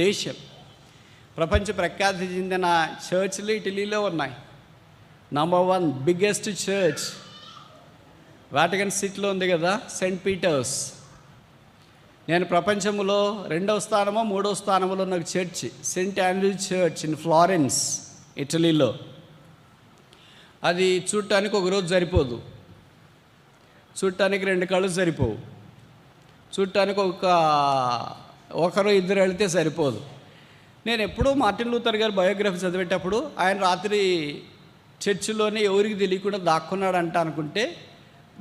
దేశం. ప్రపంచ ప్రఖ్యాతి చెందిన చర్చ్లు ఇటలీలో ఉన్నాయి. నంబర్ 1 బిగ్గెస్ట్ చర్చ్ వాటికన్ సిటీలో ఉంది కదా, సెయింట్ పీటర్స్. నేను ప్రపంచంలో 2వ స్థానమో 3వ స్థానంలో ఉన్న church Saint Andrews church in Florence, ఇటలీలో. అది చూడటానికి ఒక రోజు సరిపోదు, చూడటానికి 2 కళ్ళు సరిపోవు, చూడటానికి ఒకరు ఇద్దరు వెళితే సరిపోదు. నేను ఎప్పుడూ మార్టిన్ లూథర్ గారు బయోగ్రఫీ చదివేటప్పుడు ఆయన రాత్రి చర్చిలోనే ఎవరికి తెలియకుండా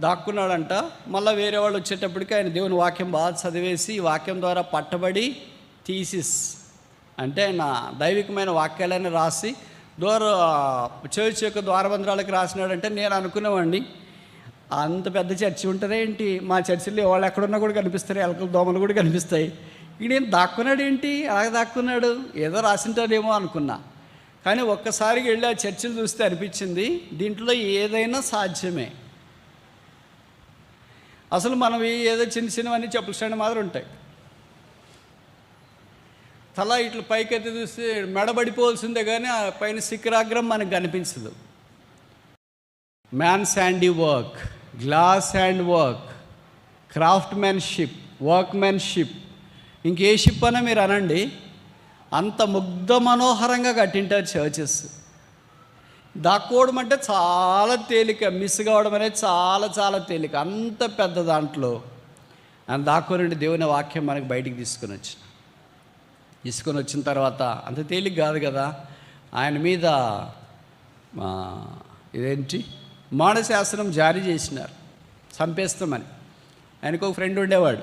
దాక్కున్నాడంట. మళ్ళీ వేరే వాళ్ళు వచ్చేటప్పటికి ఆయన దేవుని వాక్యం బాగా చదివేసి ఈ వాక్యం ద్వారా పట్టబడి థీసిస్ అంటే ఆయన దైవికమైన వాక్యాలను రాసి చర్చ్ యొక్క ద్వారబంధ్రాలకు రాసినాడంటే నేను అనుకునేవాడిని అంత పెద్ద చర్చి ఉంటుందా ఏంటి, మా చర్చిలో వాళ్ళు ఎక్కడున్నా కూడా కనిపిస్తారు, ఎలకలు దోమలు కూడా కనిపిస్తాయి. ఈయన దాక్కున్నాడు ఏంటి, అలాగే దాక్కున్నాడు, ఏదో రాసింటాడేమో అనుకున్నా. కానీ ఒక్కసారికి వెళ్ళి ఆ చర్చిలు చూస్తే అనిపించింది దీంట్లో ఏదైనా సాధ్యమే. అసలు మనవి ఏదో చిన్నవన్నీ చెప్పుల స్టాండ్ మాదిరి ఉంటాయి. తల ఇట్లా పైకైతే చూస్తే మెడబడిపోవాల్సిందే కానీ ఆ పైన శిఖరాగ్రం మనకు కనిపించదు. Man's handy work, glass hand work, craftsmanship, workmanship, ఇంకే షిప్ అన్నా మీరు అనండి, అంత ముగ్ధ మనోహరంగా కట్టింటారు చర్చెస్. దాక్కోవడం అంటే చాలా తేలిక, మిస్ కావడం అనేది చాలా చాలా తేలిక. అంత పెద్ద దాంట్లో ఆయన దాక్కోనండి దేవుని వాక్యం మనకి బయటికి తీసుకొని వచ్చిన తర్వాత అంత తేలిక కాదు కదా. ఆయన మీద ఇదేంటి మానశాసనం జారీ చేసినారు, చంపేస్తామని. ఆయనకు ఒక ఫ్రెండ్ ఉండేవాడు.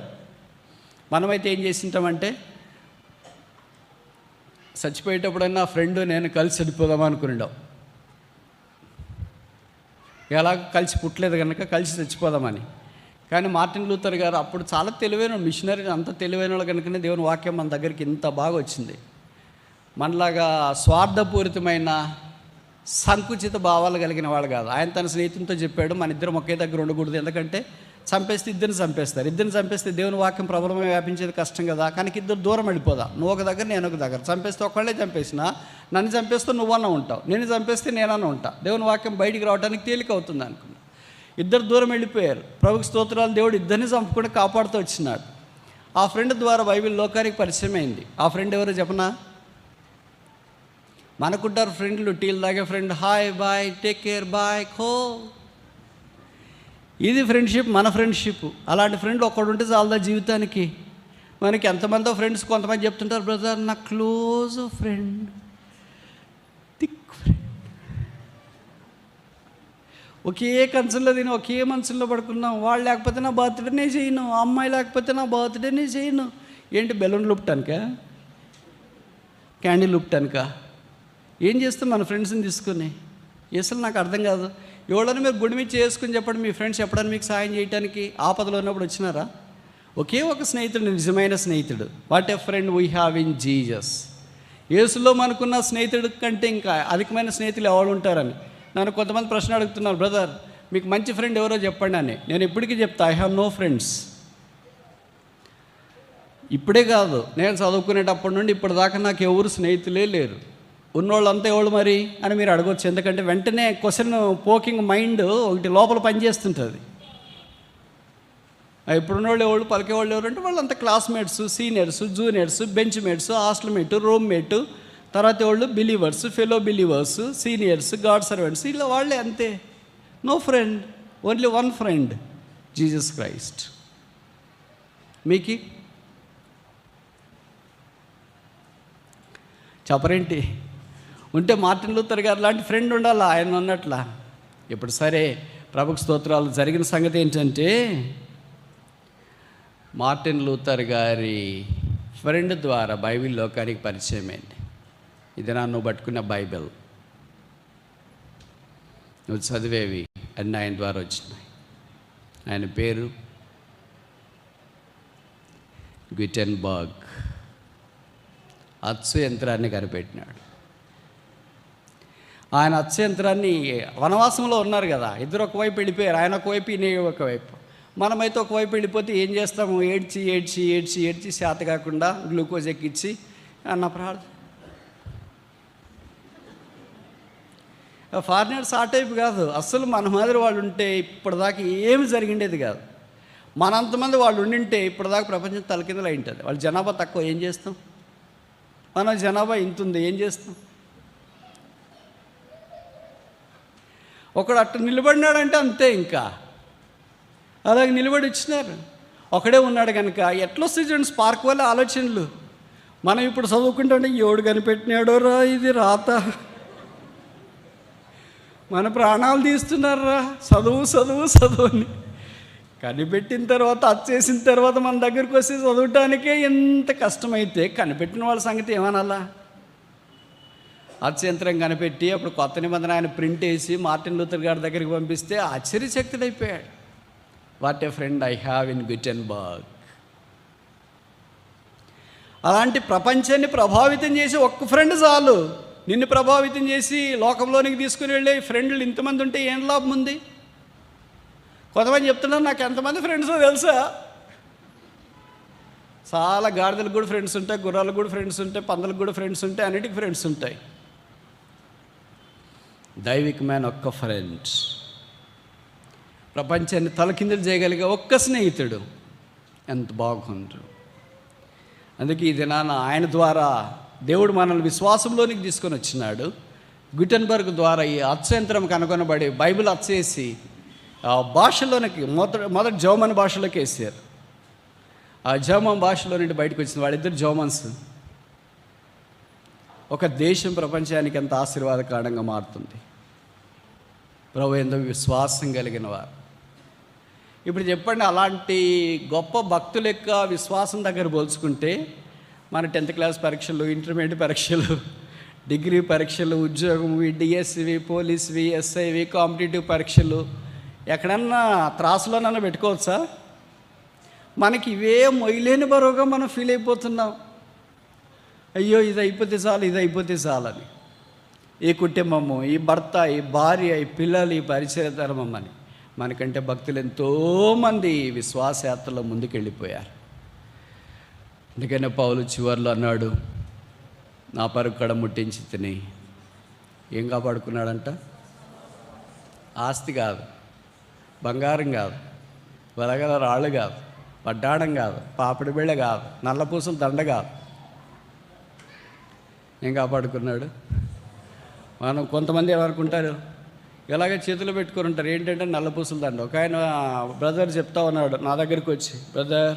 మనమైతే ఏం చేసింటామంటే చచ్చిపోయేటప్పుడన్నా ఫ్రెండ్ నేను కలిసి చనిపోదాం అనుకున్నాం. ఎలా కలిసి పుట్టలేదు కనుక కలిసి చచ్చిపోదామని. కానీ మార్టిన్ లూథర్ గారు అప్పుడు చాలా తెలివైన మిషనరీ, అంత తెలివైన వాళ్ళు కనుకనే దేవుని వాక్యం మన దగ్గరికి ఇంత బాగా వచ్చింది. మనలాగా స్వార్థపూరితమైన సంకుచిత భావాలు కలిగిన వాళ్ళు కాదు. ఆయన తన స్నేహితులతో చెప్పాడు, మన ఇద్దరం ఒకే దగ్గర ఉండకూడదు, ఎందుకంటే చంపేస్తే ఇద్దరిని చంపేస్తే దేవుని వాక్యం ప్రబలమే వ్యాపించేది కష్టం కదా. కానీ ఇద్దరు దూరం వెళ్ళిపోదా, నువ్వు ఒక దగ్గర నేను ఒక దగ్గర. చంపేస్తే ఒకళ్ళే చంపేసినా, నన్ను చంపేస్తే నువ్వన్నా ఉంటావు, నేను చంపేస్తే నేనన్నా ఉంటా. దేవుని వాక్యం బయటికి రావడానికి తేలిక అవుతుంది అనుకున్నా. ఇద్దరు దూరం వెళ్ళిపోయారు. ప్రభుకి స్తోత్రాలు, దేవుడు ఇద్దరిని చంపుకుంటే కాపాడుతూ వచ్చినాడు. ఆ ఫ్రెండ్ ద్వారా బైబిల్ లోకానికి పరిచయం అయింది. ఆ ఫ్రెండ్ ఎవరో చెప్పనా? మనకుంటారు ఫ్రెండ్లు, టీలు తాగే friend, hi bye take care bye ఖో, ఇది ఫ్రెండ్షిప్, మన ఫ్రెండ్షిప్. అలాంటి ఫ్రెండ్ ఒక్కడు ఉంటే చాలదా జీవితానికి. మనకి ఎంతమందో ఫ్రెండ్స్, కొంతమంది చెప్తుంటారు, బ్రదర్ నా క్లోజ్ ఫ్రెండ్, థిక్ ఫ్రెండ్, ఒకే కంచంలో తిని ఒకే మనసులో పడుకున్నాం. వాళ్ళు లేకపోతే నా బర్త్డేనే చేయను, అమ్మాయి లేకపోతే నా బర్త్డేనే చేయను. ఏంటి బెలూన్లు లుప్టానికా, క్యాండిల్ లుప్టానికా? ఏం చేస్తాం మన ఫ్రెండ్స్ని తీసుకుని? అసలు నాకు అర్థం కాదు. ఎవడని మీరు గుడి మీద చేసుకుని చెప్పండి, మీ ఫ్రెండ్స్ ఎప్పుడని మీకు సాయం చేయడానికి ఆపదలో ఉన్నప్పుడు వచ్చినారా? ఒకే ఒక స్నేహితుడు, నిజమైన స్నేహితుడు. What a friend we have in Jesus. యేసులో మనకున్న స్నేహితుడి కంటే ఇంకా అధికమైన స్నేహితులు ఎవరు ఉంటారని నన్ను కొంతమంది ప్రశ్న అడుగుతున్నారు, బ్రదర్ మీకు మంచి ఫ్రెండ్ ఎవరో చెప్పండి అని. నేను ఎప్పటికీ చెప్తా, ఐ హ్యావ్ నో ఫ్రెండ్స్. ఇప్పుడే కాదు, నేను చదువుకునేటప్పటి నుండి ఇప్పటిదాకా నాకు ఎవరు స్నేహితులే లేరు. ఉన్నోళ్ళంతా ఎవరు మరి అని మీరు అడగవచ్చు. ఎందుకంటే వెంటనే క్వశ్చన్ పోకింగ్ మైండ్ ఒకటి లోపల పనిచేస్తుంటుంది. ఇప్పుడున్నోళ్ళు ఎవరు, పలికేవాళ్ళు ఎవరు అంటే వాళ్ళంతా classmates, seniors, juniors, bench mates, hostel mate, room mate, తర్వాత వాళ్ళు believers, fellow believers, seniors, God servants, ఇలా వాళ్ళే అంతే. No friend, only one friend, Jesus Christ. మీకు చెప్పరేంటి? ఉంటే మార్టిన్ లూథర్ గారు లాంటి ఫ్రెండ్ ఉండాలా ఆయన అన్నట్లా. ఇప్పుడు సరే ప్రభుకు స్తోత్రాలు. జరిగిన సంగతి ఏంటంటే, మార్టిన్ లూథర్ గారి ఫ్రెండ్ ద్వారా బైబిల్ లోకానికి పరిచయమైంది. ఇది నువ్వు పట్టుకున్న బైబిల్, నువ్వు చదివేవి అన్నీ ఆయన ద్వారా వచ్చినాయి. ఆయన పేరు గుటెన్బర్గ్. అచ్చు యంత్రాన్ని కనిపెట్టినాడు. ఆయన అచ్చు యంత్రాన్ని, వనవాసంలో ఉన్నారు కదా, ఇద్దరు ఒకవైపు వెళ్ళిపోయారు. ఆయన ఒకవైపు, ఈయన ఒకవైపు. మనమైతే ఒకవైపు వెళ్ళిపోతే ఏం చేస్తాము? ఏడ్చి ఏడ్చి ఏడ్చి ఏడ్చి శాత కాకుండా గ్లూకోజ్ ఎక్కించి అన్న ప్రార్థన. ఫారినర్స్ ఆ టైపు కాదు. అస్సలు మన మాదిరి వాళ్ళు ఉంటే ఇప్పటిదాకా ఏమి జరిగిండేది కాదు. మనంతమంది వాళ్ళు ఉండింటే ఇప్పటిదాకా ప్రపంచం తలకిందులు అయి ఉంటుంది. వాళ్ళ జనాభా తక్కువ, ఏం చేస్తాం? మన జనాభా ఇంత ఉంది, ఏం చేస్తాం? ఒకడు అట్ట నిలబడినాడంటే అంతే. ఇంకా అలాగే నిలబడి ఇచ్చినారు. ఒకడే ఉన్నాడు కనుక ఎట్లొస్తాయి చూడండి స్పార్క్ వల్ల ఆలోచనలు. మనం ఇప్పుడు చదువుకుంటే ఎవడు కనిపెట్టినాడో రా ఇది రాత, మన ప్రాణాలు తీస్తున్నారా చదువు చదువు చదువు అని. కనిపెట్టిన తర్వాత, చేసిన తర్వాత మన దగ్గరికి వస్తే చదవటానికే ఎంత కష్టమైతే కనిపెట్టిన వాళ్ళ సంగతి ఏమనాలా? అత్యంతరం కనిపెట్టి అప్పుడు కొత్త నిబంధన ఆయన ప్రింట్ వేసి మార్టిన్ లూథర్ గారి దగ్గరికి పంపిస్తే ఆశ్చర్యచకితుడైపోయాడు. What a friend I have in Gutenberg. అలాంటి ప్రపంచాన్ని ప్రభావితం చేసి ఒక్క ఫ్రెండ్ చాలు. నిన్ను ప్రభావితం చేసి లోకంలోనికి తీసుకుని వెళ్ళే ఫ్రెండ్లు ఇంతమంది ఉంటే ఏం లాభం ఉంది? కొంతమంది చెప్తున్నారు, నాకు ఎంతమంది ఫ్రెండ్స్ తెలుసా? చాలా గాడిదలకు కూడా ఫ్రెండ్స్ ఉంటాయి, గుర్రాలకు కూడా ఫ్రెండ్స్ ఉంటాయి, పందులకు కూడా ఫ్రెండ్స్ ఉంటాయి, అన్నిటికీ ఫ్రెండ్స్ ఉంటాయి. దైవికమైన ఒక్క ఫ్రెండ్, ప్రపంచాన్ని తలకిందులు చేయగలిగే ఒక్క స్నేహితుడు ఎంత బాగుంటాడు. అందుకే ఈ దినాన ఆయన ద్వారా దేవుడు మనల్ని విశ్వాసంలోనికి తీసుకొని వచ్చినాడు. గుటెన్బర్గ్ ద్వారా ఈ అచ్చయంత్రం కనుగొనబడి బైబిల్ అచ్చేసి భాషలోనికి మొదటి జర్మన్ భాషలోకి వేసారు. ఆ జర్మన్ భాషలో నుండి బయటకు వచ్చింది. వాళ్ళిద్దరు జర్మన్స్. ఒక దేశం ప్రపంచానికి ఎంత ఆశీర్వాదకరంగా మారుతుంది ప్రభు యందు విశ్వాసం కలిగిన వారు. ఇప్పుడు చెప్పండి, అలాంటి గొప్ప భక్తుల యొక్క విశ్వాసం దగ్గర పోల్చుకుంటే మన 10th క్లాస్ పరీక్షలు, ఇంటర్మీడియట్ పరీక్షలు, డిగ్రీ పరీక్షలు, ఉద్యోగం, డిఎస్సివి, పోలీస్వి, ఎస్ఐవి, కాంపిటేటివ్ పరీక్షలు ఎక్కడన్నా త్రాసులోనన్నా పెట్టుకోవచ్చా? మనకి ఇవే మొయ్యలేని బరువుగా మనం ఫీల్ అయిపోతున్నాం. అయ్యో ఇది అయిపోతే చాలు, ఇది అయిపోతే చాలని. ఈ కుటుంబము, ఈ భర్త, ఈ భార్య, ఈ పిల్లలు, ఈ పరిచయ ధర్మం అని. మనకంటే భక్తులు ఎంతోమంది విశ్వాసయాత్రలో ముందుకెళ్ళిపోయారు. అందుకనే పౌలు చివర్లో అన్నాడు, నా పరుగు కడ ముట్టించి తిని. ఏం కాపాడుకున్నాడంట? ఆస్తి కాదు, బంగారం కాదు, వెలగల రాళ్ళు కాదు, పడ్డాడం కాదు, పాపిడి బిళ్ళ కాదు, నల్లపూసల దండ కాదు. ఏం కాపాడుకున్నాడు? మనం కొంతమంది ఏమనుకుంటారు, ఇలాగే చేతిలో పెట్టుకొని ఉంటారు. ఏంటంటే నల్లపూసల దండ. ఒక ఆయన బ్రదర్ చెప్తా ఉన్నాడు నా దగ్గరికి వచ్చి, బ్రదర్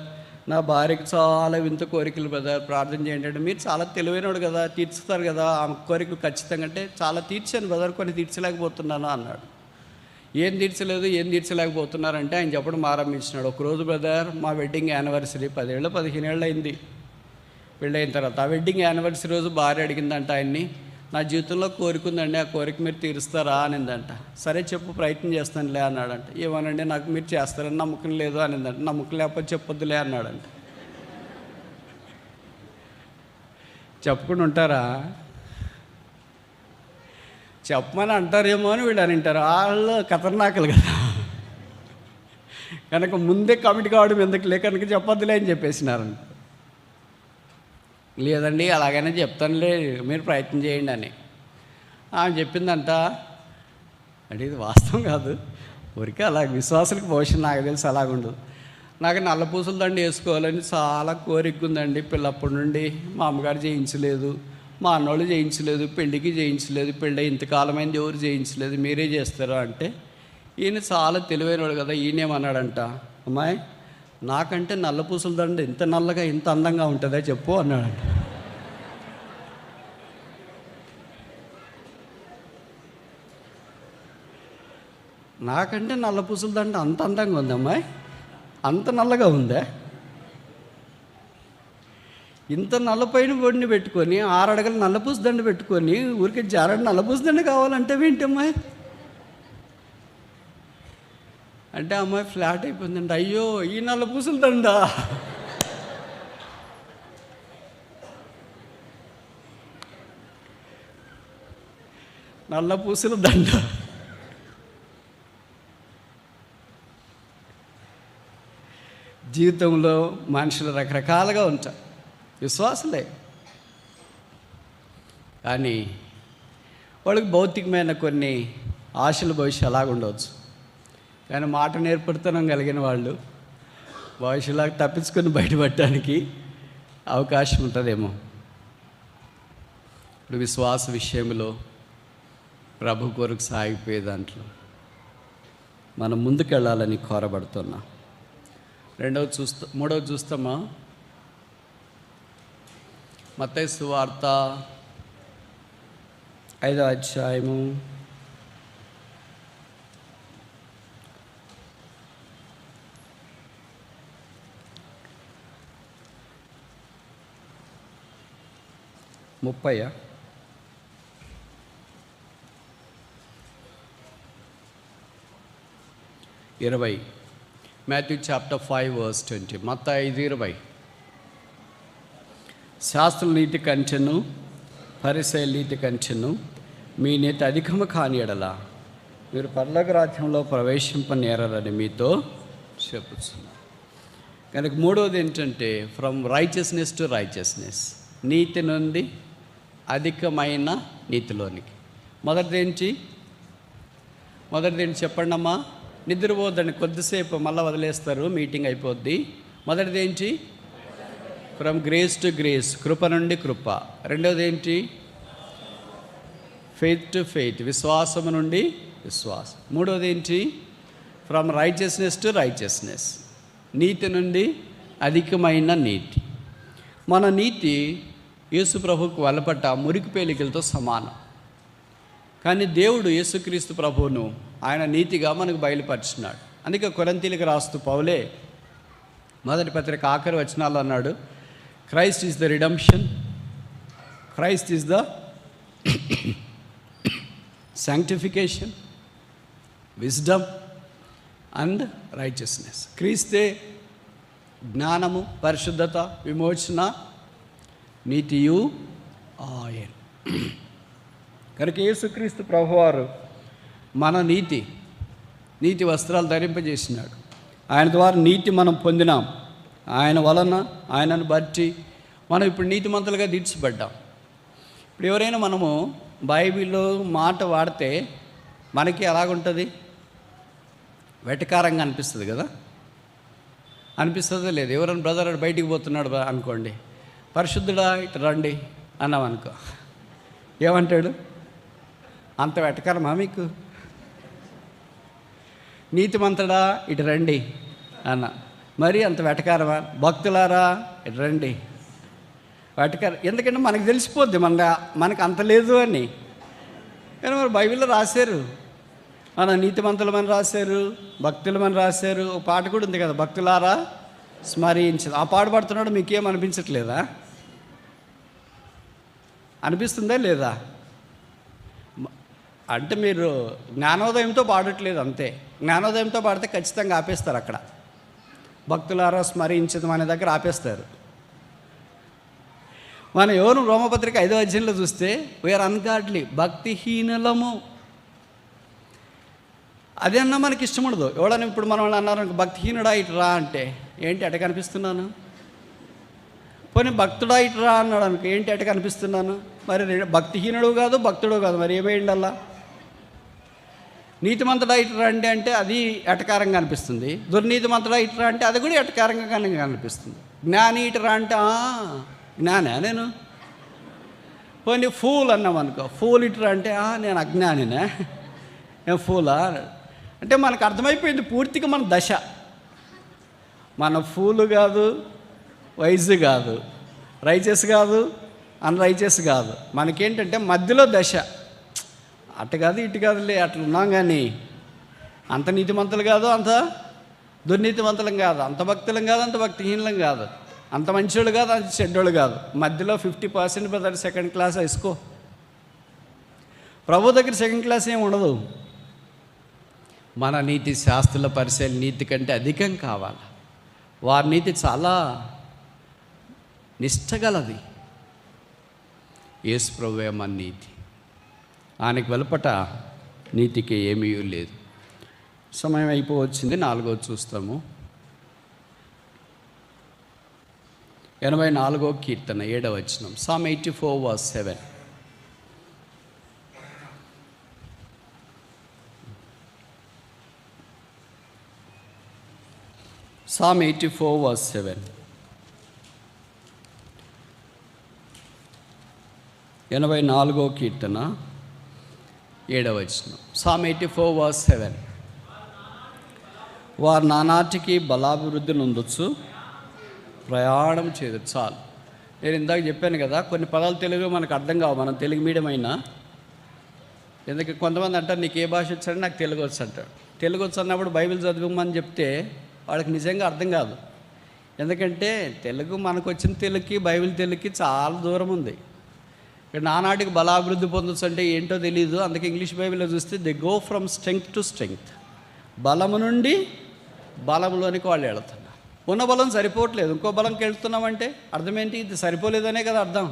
నా భార్యకి చాలా వింత కోరికలు బ్రదర్, ప్రార్థన చేయండి అంటే. మీరు చాలా తెలివైనడు కదా, తీర్చుతారు కదా ఆమె కోరికలు ఖచ్చితంగా అంటే. చాలా తీర్చాను బ్రదర్, కొన్ని తీర్చలేకపోతున్నాను అన్నాడు. ఏం తీర్చలేకపోతున్నారంటే ఆయన చెప్పడం ఆరంభించినాడు. ఒకరోజు బ్రదర్, మా వెడ్డింగ్ యానివర్సరీ 10-15 ఏళ్ళు అయింది పెళ్ళైన తర్వాత. ఆ వెడ్డింగ్ యానివర్సరీ రోజు భార్య అడిగిందంట ఆయన్ని, నా జీవితంలో కోరిక ఉందండి, ఆ కోరిక మీరు తీరుస్తారా అనిందంట. సరే చెప్పు, ప్రయత్నం చేస్తానులే అన్నాడంట. ఏమోనండి, నాకు మీరు చేస్తారని నమ్మకం లేదు అనిందంట. నమ్మకం లేకపోతే చెప్పొద్దులే అన్నాడంట. చెప్పకుండా ఉంటారా? చెప్పమని అంటారేమో అని వీళ్ళు అని అంటారు. వాళ్ళు ఖతర్నాకులు కదా, కనుక ముందే కమిటీ కావడం ఎందుకులే, కనుక చెప్పొద్దులే అని చెప్పేసినారంట. లేదండి అలాగైనా చెప్తానులే, మీరు ప్రయత్నం చేయండి అని ఆమె చెప్పిందంట. అంటే ఇది వాస్తవం కాదు, ఊరికే అలా విశ్వాసాలకు భవిష్యత్తు నాకు తెలిసి అలాగుండదు. నాకు నల్లపూసల దండ వేసుకోవాలని చాలా కోరిక ఉందండి. పిల్లప్పటి నుండి మా అమ్మగారు చేయించలేదు, మా అన్నోళ్ళు చేయించలేదు, పెళ్ళికి చేయించలేదు, పెళ్ళి ఇంతకాలమైంది ఎవరు చేయించలేదు, మీరే చేస్తారా అంటే. ఈయన చాలా తెలివైనవాడు కదా, ఈయనేమన్నాడంట, అమ్మాయి నాకంటే నల్లపూసల దండ ఇంత నల్లగా ఇంత అందంగా ఉంటుందా చెప్పు అన్నాడంట. నాకంటే నల్ల పూసల దండ అంత అందంగా ఉంది అమ్మాయి, అంత నల్లగా ఉందా? ఇంత నల్లపైన బొడిని పెట్టుకొని 6 అడుగుల నల్లపూస దండ పెట్టుకొని ఊరికి జారడి నల్లపూస దండ కావాలంటే ఏంటి అమ్మాయి అంటే, అమ్మాయి ఫ్లాట్ అయిపోయిందండి. అయ్యో ఈ నల్లపూసల దండ, నల్లపూసల దండ. జీవితంలో మనుషులు రకరకాలుగా ఉంటారు, విశ్వాసులే, కానీ వాళ్ళకి భౌతికమైన కొన్ని ఆశలు భవిష్యత్తు అలాగుండవచ్చు. కానీ మాట నేర్పడుతనం కలిగిన వాళ్ళు భవిష్యత్తులాగా తప్పించుకొని బయటపడటానికి అవకాశం ఉంటుందేమో. ఇప్పుడు విశ్వాస విషయంలో ప్రభు కొరకు సాగిపోయే దాంట్లో మనం ముందుకెళ్ళాలని కోరబడుతున్నాం. మూడవది చూస్తామా? మత్తయి సువార్త 5వ అధ్యాయము 30. Matthew chapter 5 verse 20. మత్తయి 5:20. శాస్త్రుల నీతి కంచెను పరిసయ్యుల నీతి కంచెను మీ నీతి అధికము కాని యెడల మీరు పరలోక రాజ్యంలో ప్రవేశింపనేరని మీతో చెప్పుచున్నాను. కనుక మూడవది ఏంటంటే ఫ్రమ్ రైచియస్నెస్ టు రైచియస్నెస్, నీతి నుండి అధికమైన నీతిలోనికి. మొదటిదేంటి చెప్పండి అమ్మా. నిద్రపోద్దండి, కొద్దిసేపు మళ్ళీ వదిలేస్తారు, మీటింగ్ అయిపోద్ది. మొదటిదేంటి? ఫ్రమ్ గ్రేస్ టు గ్రేస్, కృప నుండి కృప. రెండవది ఏంటి? ఫెయిత్ టు ఫెయిత్, విశ్వాసము నుండి విశ్వాసం. మూడవది ఏంటి? ఫ్రమ్ రైచియస్నెస్ టు రైచియస్నెస్, నీతి నుండి అధికమైన నీతి. మన నీతి యేసు ప్రభువుకు వలపట్ట మురికి పేలికలతో సమానం. కానీ దేవుడు యేసుక్రీస్తు ప్రభువును ఆయన నీతిగా మనకు బయలుపరిచినాడు. అందుకే కొరింథీయులకు రాస్తూ పౌలే మొదటి పత్రిక ఆఖరి వచనాల్లో అన్నాడు, Christ is the redemption, Christ is the sanctification, wisdom and righteousness. క్రీస్తే జ్ఞానము, పరిశుద్ధత, విమోచన, నీతియు ఆయన. కనుక యేసుక్రీస్తు ప్రభువారు మన నీతి వస్త్రాలు ధరింపజేసినాడు. ఆయన ద్వారా నీతి మనం పొందినాం. ఆయన వలన, ఆయనను బట్టి మనం ఇప్పుడు నీతిమంతులుగా తీర్చబడ్డాం. ఇప్పుడు ఎవరైనా మనము బైబిల్లో మాట వాడితే మనకి ఎలాగుంటుంది? వెటకారంగా అనిపిస్తుంది కదా, అనిపిస్తుందో లేదు? ఎవరైనా బ్రదర్ బయటికి పోతున్నాడు అనుకోండి, పరిశుద్ధుడా ఇటు రండి అన్నాం అనుకో, ఏమంటాడు? అంత వెటకారమా మీకు? నీతిమంతుడా ఇటు రండి అన్న, మరి అంత వెటకారమా? భక్తులారా ఇటు రండి, వెటకారం. ఎందుకంటే మనకు తెలిసిపోద్ది మనకు అంత లేదు అని. కానీ మరి బైబిల్లో రాశారు, మన నీతిమంతులమని రాశారు, భక్తులమని రాశారు. ఒక పాట కూడా ఉంది కదా, భక్తులారా స్మరించదు. ఆ పాట పాడుతున్నాడు, మీకేం అనిపించట్లేదా? అనిపిస్తుందా లేదా? అంటే మీరు జ్ఞానోదయంతో పాడట్లేదు అంతే. జ్ఞానోదయంతో పాడితే ఖచ్చితంగా ఆపేస్తారు అక్కడ. భక్తులారా స్మరించదు అనే దగ్గర ఆపేస్తారు. మనం ఎవరు రోమపత్రిక 5వ అధ్యాయంలో చూస్తే వీఆర్ అన్గాడ్లీ, భక్తిహీనులము. అదే అన్నా మనకి ఇష్టం ఉండదు. ఎవడని ఇప్పుడు మనం అన్నారు భక్తిహీనుడా ఇటు రా అంటే, ఏంటి అట కనిపిస్తున్నాను? పోనీ భక్తుడా ఇటు రా అన్నాడు అనుకో, ఏంటి అట కనిపిస్తున్నాను? మరి భక్తిహీనుడు కాదు, భక్తుడు కాదు, మరి ఏమైండల్లా? నీతిమంతుడా ఇటు రండి అంటే అది ఎటకారంగా అనిపిస్తుంది. దుర్నీతిమంతుడా ఇటు రా అంటే అది కూడా ఎటకారంగా అనిపిస్తుంది. జ్ఞాని ఇటు రా అంటే జ్ఞానా నేను? పోనీ ఫూల్ అన్నాం అనుకో, ఫూల్ ఇటు రా అంటే నేను అజ్ఞానినా, నేను ఫూలా అంటే మనకు అర్థమైపోయింది పూర్తిగా మన దశ. మన ఫూలు కాదు, వైజ్ కాదు, రైచియస్ కాదు, అన్రైచియస్ కాదు. మనకేంటంటే మధ్యలో దశ. అటు కాదు ఇటు కాదులే, అట్లా ఉన్నాం కానీ అంత నీతిమంతులు కాదు, అంత దుర్నీతిమంతులం కాదు, అంత భక్తులం కాదు, అంత భక్తిహీనులం కాదు, అంత మంచోళ్ళు కాదు, అంత చెడ్డోళ్ళు కాదు. మధ్యలో 50% బ్రదర్ సెకండ్ క్లాస్ వేసుకో. ప్రభు దగ్గర సెకండ్ క్లాస్ ఏమి ఉండదు. మన నీతి శాస్త్రుల పరిశీలన నీతి కంటే అధికం కావాలి. వారి నీతి చాలా నిష్టగలది. యేసు ప్రభువే మన నీతి. ఆయనకి వెలుపట నీతికి ఏమీ లేదు. సమయం అయిపోవచ్చింది. 4వ చూస్తాము. 84వ కీర్తన 7వ వచనం. Psalm 84:7. Psalm 84:7. 84వ కీర్తన 7వ వచనం. Psalm 84:7. వారు నానాటికి బలాభివృద్ధి నొందొచ్చు, ప్రయాణం చేయదు. చాలు. నేను ఇందాక చెప్పాను కదా, కొన్ని పదాలు తెలుగు మనకు అర్థం కావు, మనం తెలుగు మీడియం అయినా. ఎందుకంటే కొంతమంది అంటారు నీకు ఏ భాష వచ్చాడని నాకు తెలుగు వచ్చు అంటాడు. తెలుగు వచ్చు అన్నప్పుడు బైబిల్ చదువుకోమని చెప్తే వాళ్ళకి నిజంగా అర్థం కాదు. ఎందుకంటే తెలుగు మనకు వచ్చిన తెలుగుకి బైబిల్ తెలుగుకి చాలా దూరం ఉంది. ఇక్కడ నానాటికి బలాభివృద్ధి పొందొచ్చు అంటే ఏంటో తెలియదు. అందుకే ఇంగ్లీష్ బైబిల్లో చూస్తే they go from strength to strength. బలము నుండి బలంలోనికి వాళ్ళు వెళుతున్నారు. ఉన్న బలం సరిపోవట్లేదు, ఇంకో బలంకి వెళ్తున్నామంటే అర్థం ఏంటి? ఇది సరిపోలేదనే కదా అర్థం.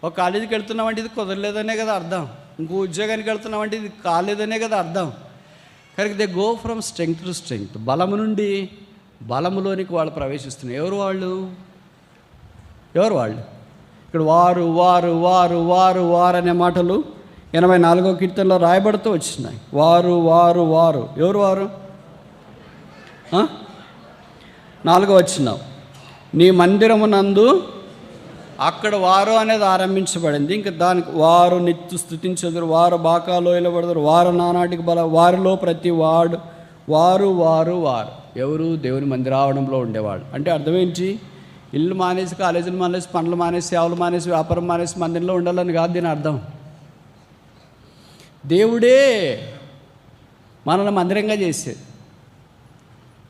ఒక కాలేజీకి వెళ్తున్నామంటే ఇది కుదరలేదనే కదా అర్థం. ఇంకో ఉద్యోగానికి వెళ్తున్నామంటే ఇది కాలేదనే కదా అర్థం. కనుక they go from strength to strength. బలము నుండి బలములోనికి వాళ్ళు ప్రవేశిస్తున్నారు. ఎవరు వాళ్ళు? ఇక్కడ వారు వారు వారు వారు వారు అనే మాటలు 84వ కీర్తనలో రాయబడుతూ వచ్చినాయి. వారు వారు వారు. ఎవరు వారు? 4వ వచనం. నీ మందిరమునందు, అక్కడ వారు అనేది ఆరంభించబడింది. ఇంకా దానికి వారు నిత్య స్తుతించదురు, వారు బాకాలో ఇలబడదురు, వారు నానాటికి వారిలో ప్రతి వాడు వారు వారు వారు. ఎవరు? దేవుని మందిరావడంలో ఉండేవాళ్ళు. అంటే అర్థం ఏంటి? ఇల్లు మానేసి, కాలేజీలు మానేసి, పనులు మానేసి, సేవలు మానేసి, వ్యాపారం మానేసి మందిరంలో ఉండాలని కాదు దీని అర్థం. దేవుడే మనల్ని మందిరంగా చేసేది.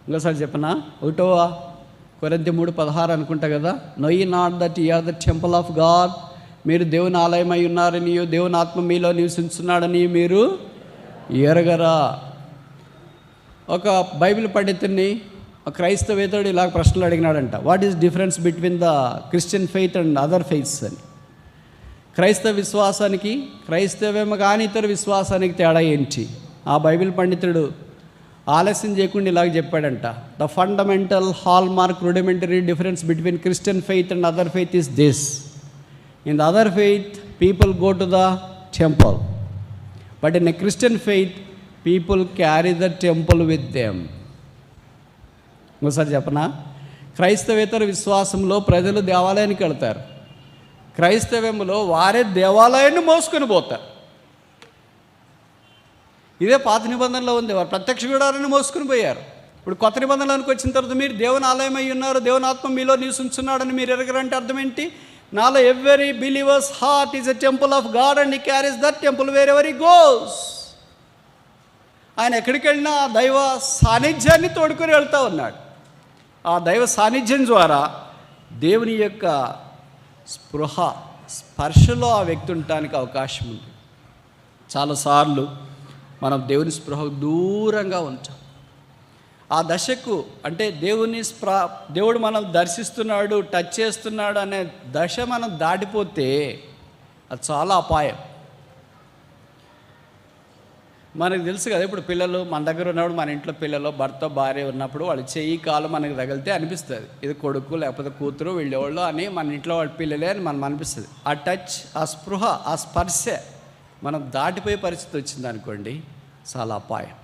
ఇంకోసారి చెప్పనా? 1 కొరింథీ 3:16 అనుకుంటా కదా. Know ye not that you are the temple of God. మీరు దేవుని ఆలయమై ఉన్నారని, దేవుని ఆత్మ మీలో నివసించున్నాడని మీరు ఎరగరా. ఒక బైబిల్ పండితుడిని, ఒక క్రైస్తవేతరుడు ఇలా ప్రశ్నలు అడిగినాడంట. What is difference between the Christian faith and other faiths అని. క్రైస్తవ విశ్వాసానికి, క్రైస్తవేమో కానీ ఇతర విశ్వాసానికి తేడా ఏంటి? ఆ బైబిల్ పండితుడు ఆలస్యం చేయకుండా ఇలాగ చెప్పాడంట. The fundamental hallmark rudimentary difference between Christian faith and other faith is this. In the other faith people go to the temple, but in a Christian faith people carry the temple with them. ఇంకోసారి చెప్పనా? క్రైస్తవేతర విశ్వాసంలో ప్రజలు దేవాలయానికి వెళ్తారు, క్రైస్తవ్యంలో వారే దేవాలయాన్ని మోసుకొని పోతారు. ఇదే పాత నిబంధనలో ఉంది. వారు ప్రత్యక్ష గుడారాన్ని మోసుకుని పోయారు. ఇప్పుడు కొత్త నిబంధనలోకి వచ్చిన తర్వాత మీరు దేవుని ఆలయం అయి ఉన్నారు, దేవుని ఆత్మ మీలో నివసించున్నాడని మీరు ఎరగరంటే అర్థం ఏంటి? నాలో every believers heart is a temple of God and he carries that temple wear ever he goes. ఆయన ఎక్కడికి వెళ్ళినా ఆ దైవ సాన్నిధ్యాన్ని తోడుకొని వెళ్తూ ఉన్నాడు. ఆ దైవ సాన్నిధ్యం ద్వారా దేవుని యొక్క స్పర్శలో ఆ వ్యక్తి ఉండటానికి అవకాశం ఉంది. చాలాసార్లు మనం దేవుని స్పృహకు దూరంగా ఉంటాం. ఆ దశకు అంటే దేవుడు మనం దర్శిస్తున్నాడు, టచ్ చేస్తున్నాడు అనే దశ మనం దాటిపోతే అది చాలా అపాయం. మనకు తెలుసు కదా, ఇప్పుడు పిల్లలు మన దగ్గర ఉన్నప్పుడు, మన ఇంట్లో పిల్లలు భర్త భార్య ఉన్నప్పుడు వాళ్ళు చెయ్యి కాలు మనకు తగిలితే అనిపిస్తుంది ఇది కొడుకు లేకపోతే కూతురు వీళ్ళెవాళ్ళు అని, మన ఇంట్లో వాళ్ళ పిల్లలే అని మనం అనిపిస్తుంది. ఆ టచ్, ఆ స్పృహ, ఆ స్పర్శ మనం దాటిపోయే పరిస్థితి వచ్చింది అనుకోండి, చాలా అపాయం.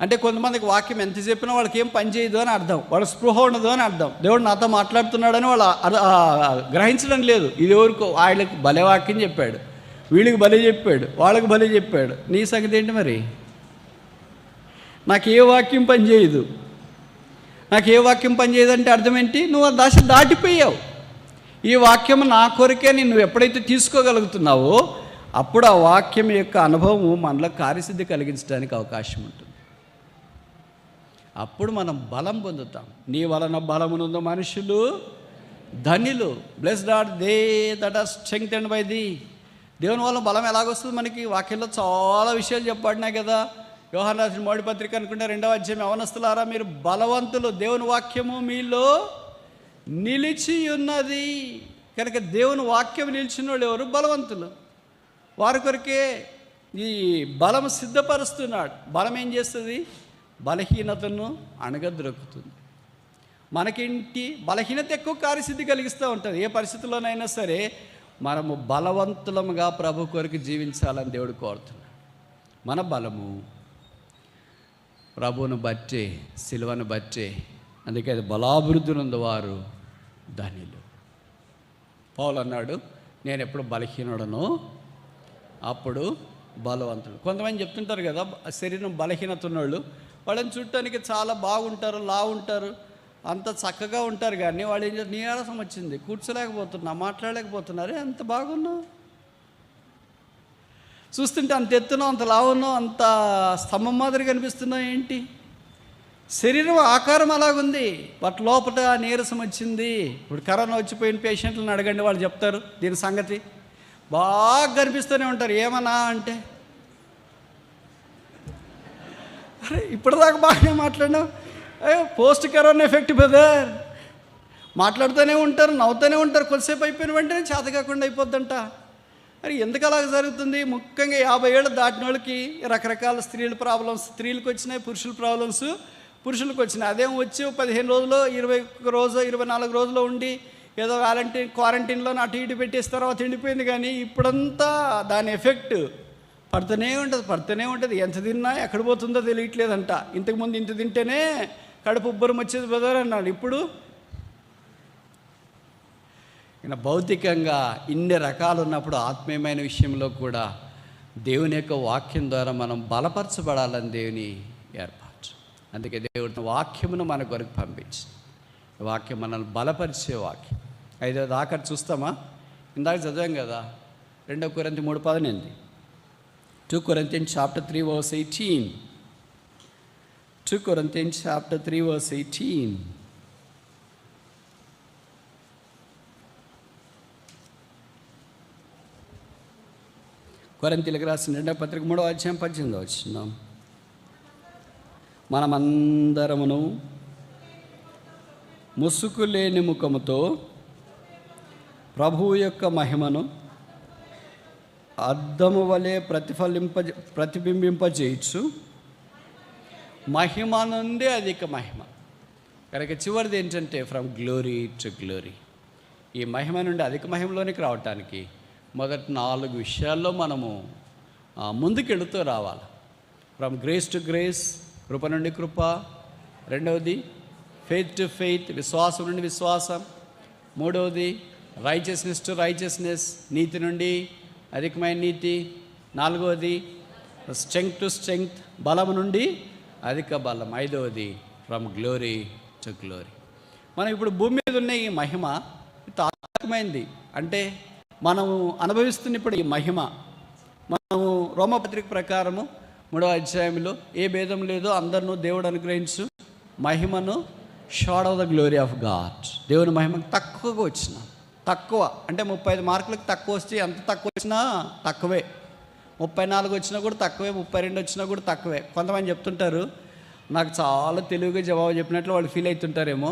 అంటే కొంతమందికి వాక్యం ఎంత చెప్పినా వాళ్ళకి ఏం పని చేయదు అని అర్థం, వాళ్ళ స్పృహ ఉండదు అని అర్థం. దేవుడు నాతో మాట్లాడుతున్నాడని వాళ్ళు గ్రహించడం లేదు. ఇది ఎవరికో వాళ్ళకి భలే వాక్యం చెప్పాడు, వీళ్ళకి బలి చెప్పాడు, వాళ్ళకి బలి చెప్పాడు. నీ సంగతి ఏంటి మరి? నాకు ఏ వాక్యం పని చేయదు, నాకు ఏ వాక్యం పని చేయదంటే అర్థం ఏంటి? నువ్వు ఆ దశ దాటిపోయావు. ఈ వాక్యం నా కొరకే నువ్వు ఎప్పుడైతే తీసుకోగలుగుతున్నావో అప్పుడు ఆ వాక్యం యొక్క అనుభవం మనలో కార్యసిద్ధి కలిగించడానికి అవకాశం ఉంటుంది. అప్పుడు మనం బలం పొందుతాం. నీ వలన బలమునుందో మనుషులు ధన్యులు. Blessed are they that are strengthened by thee. దేవుని వల్ల బలం ఎలాగొస్తుంది? మనకి వాక్యంలో చాలా విషయాలు చెప్పబడినాయి కదా. యోహాను రాసిన మొదటి పత్రిక అనుకుంటే 2వ అధ్యాయం, యవనస్తులారా మీరు బలవంతులు, దేవుని వాక్యము మీలో నిలిచి ఉన్నది. కనుక దేవుని వాక్యం నిలిచిన వాళ్ళు ఎవరు? బలవంతులు. వారి కొరకే ఈ బలం సిద్ధపరుస్తున్నాడు. బలం ఏం చేస్తుంది? బలహీనతను అణగద్రొక్కుతుంది. మనకేంటి? బలహీనత ఎక్కువ కార్యసిద్ధి కలిగిస్తూ ఉంటుంది. ఏ పరిస్థితుల్లోనైనా సరే మనము బలవంతులముగా ప్రభు కొరకు జీవించాలని దేవుడు కోరుతున్నాడు. మన బలము ప్రభువును బట్టి, సిలువను బట్టి. అందుకే అది బలాభివృద్ధి ఉన్నవారు ధన్యులు. పౌలు అన్నాడు, నేను ఎప్పుడు బలహీనుడను అప్పుడు బలవంతుడు. కొంతమంది చెప్తుంటారు కదా, శరీరం బలహీనత ఉన్నవాళ్ళు, వాళ్ళని చూడటానికి చాలా బాగుంటారు, ఉంటారు, అంత చక్కగా ఉంటారు, కానీ వాళ్ళు ఏం చేస్తారు? నీరసం వచ్చింది, కూర్చోలేకపోతున్నా, మాట్లాడలేకపోతున్నారే, అంత బాగున్నావు. చూస్తుంటే అంత ఎత్తునో, అంత లావునో, అంత స్తంభం మాదిరి కనిపిస్తున్నావు ఏంటి? శరీరం ఆకారం అలాగుంది, బట్ లోపల నీరసం వచ్చింది. ఇప్పుడు కరోనా వచ్చిపోయిన పేషెంట్లను అడగండి, వాళ్ళు చెప్తారు దీని సంగతి. బాగా కనిపిస్తూనే ఉంటారు. ఏమన్నా అంటే, అరే ఇప్పటిదాకా బాగానే మాట్లాడినావు, పోస్ట్ కరోనా ఎఫెక్ట్ బ్రదర్. మాట్లాడుతూనే ఉంటారు, నవ్వుతూనే ఉంటారు, కొద్దిసేపు అయిపోయిన వెంటనే చేత కాకుండా అయిపోద్దంట. మరి ఎందుకు అలాగ జరుగుతుంది? ముఖ్యంగా 50 ఏళ్ళు దాటిన వాళ్ళకి రకరకాల స్త్రీల ప్రాబ్లమ్స్ స్త్రీలకు వచ్చినాయి, పురుషుల ప్రాబ్లమ్స్ పురుషులకు వచ్చినాయి. అదేం వచ్చి 15 రోజులు, 21 రోజు, 24 రోజులు ఉండి ఏదో క్వారంటైన్లో అటు ఇటు పెట్టేసిన తర్వాత ఎండిపోయింది. కానీ ఇప్పుడంతా దాని ఎఫెక్ట్ పడుతూనే ఉంటుంది. ఎంత తిన్నా ఎక్కడ పోతుందో తెలియట్లేదంట. ఇంతకుముందు ఇంత తింటేనే కడుపు ఉబ్బరం వచ్చేది బ్రదర్ అన్నాడు. ఇప్పుడు ఈయన భౌతికంగా ఇన్ని రకాలు ఉన్నప్పుడు ఆత్మీయమైన విషయంలో కూడా దేవుని యొక్క వాక్యం ద్వారా మనం బలపరచబడాలని దేవుని ఏర్పాటు. అందుకే దేవుడి వాక్యమును మన కొరకు పంపించి, వాక్యం మనల్ని బలపరిచే వాక్యం. 5వ దాకా చూస్తామా? ఇందాక చదివాం కదా, 2 కొరింథీ 3:18, 2 Corinthians chapter 3 verse 18, 2 Corinthians chapter 3 verse 18. కొరింథీయులకు రాసిన 2వ పత్రిక 3వ అధ్యాయం 18వ వచనం. మనమందరమును ముసుగు లేని ముఖముతో ప్రభువు యొక్క మహిమను అద్దము వలె ప్రతిబింబింపజేయచ్చు. మహిమ నుండి అధిక మహిమ. కనుక చివరిది ఏంటంటే ఫ్రమ్ గ్లోరీ టు గ్లోరీ. ఈ మహిమ నుండి అధిక మహిమలోనికి రావటానికి మొదటి 4 విషయాల్లో మనము ముందుకెళుతూ రావాలి. ఫ్రమ్ గ్రేస్ టు గ్రేస్, కృప నుండి కృప. 2వది ఫెయిత్ టు ఫెయిత్, విశ్వాసం నుండి విశ్వాసం. 3వది రైచియస్నెస్ టు రైచియస్నెస్, నీతి నుండి అధికమైన నీతి. 4వది స్ట్రెంగ్త్ టు స్ట్రెంగ్త్, బలము నుండి అధిక బలం. 5వది ఫ్రమ్ గ్లోరీ టు గ్లోరీ. మనం ఇప్పుడు భూమి మీద ఉన్న ఈ మహిమ తాత్కాలికమైంది. అంటే మనము అనుభవిస్తున్న ఇప్పుడు ఈ మహిమ, మనము రోమపత్రిక ప్రకారము 3వ అధ్యాయంలో ఏ భేదం లేదో అందరినూ దేవుడు అనుగ్రహించు మహిమను, short of the glory of God. దేవుని మహిమకు తక్కువగా వచ్చిన, తక్కువ అంటే 35 మార్కులకు తక్కువ వస్తే, ఎంత తక్కువ వచ్చినా తక్కువే. 34 వచ్చినా కూడా తక్కువే, 32 వచ్చినా కూడా తక్కువే. కొంతమంది చెప్తుంటారు, నాకు చాలా తెలివిగా జవాబు చెప్పినట్లు వాళ్ళు ఫీల్ అవుతుంటారేమో.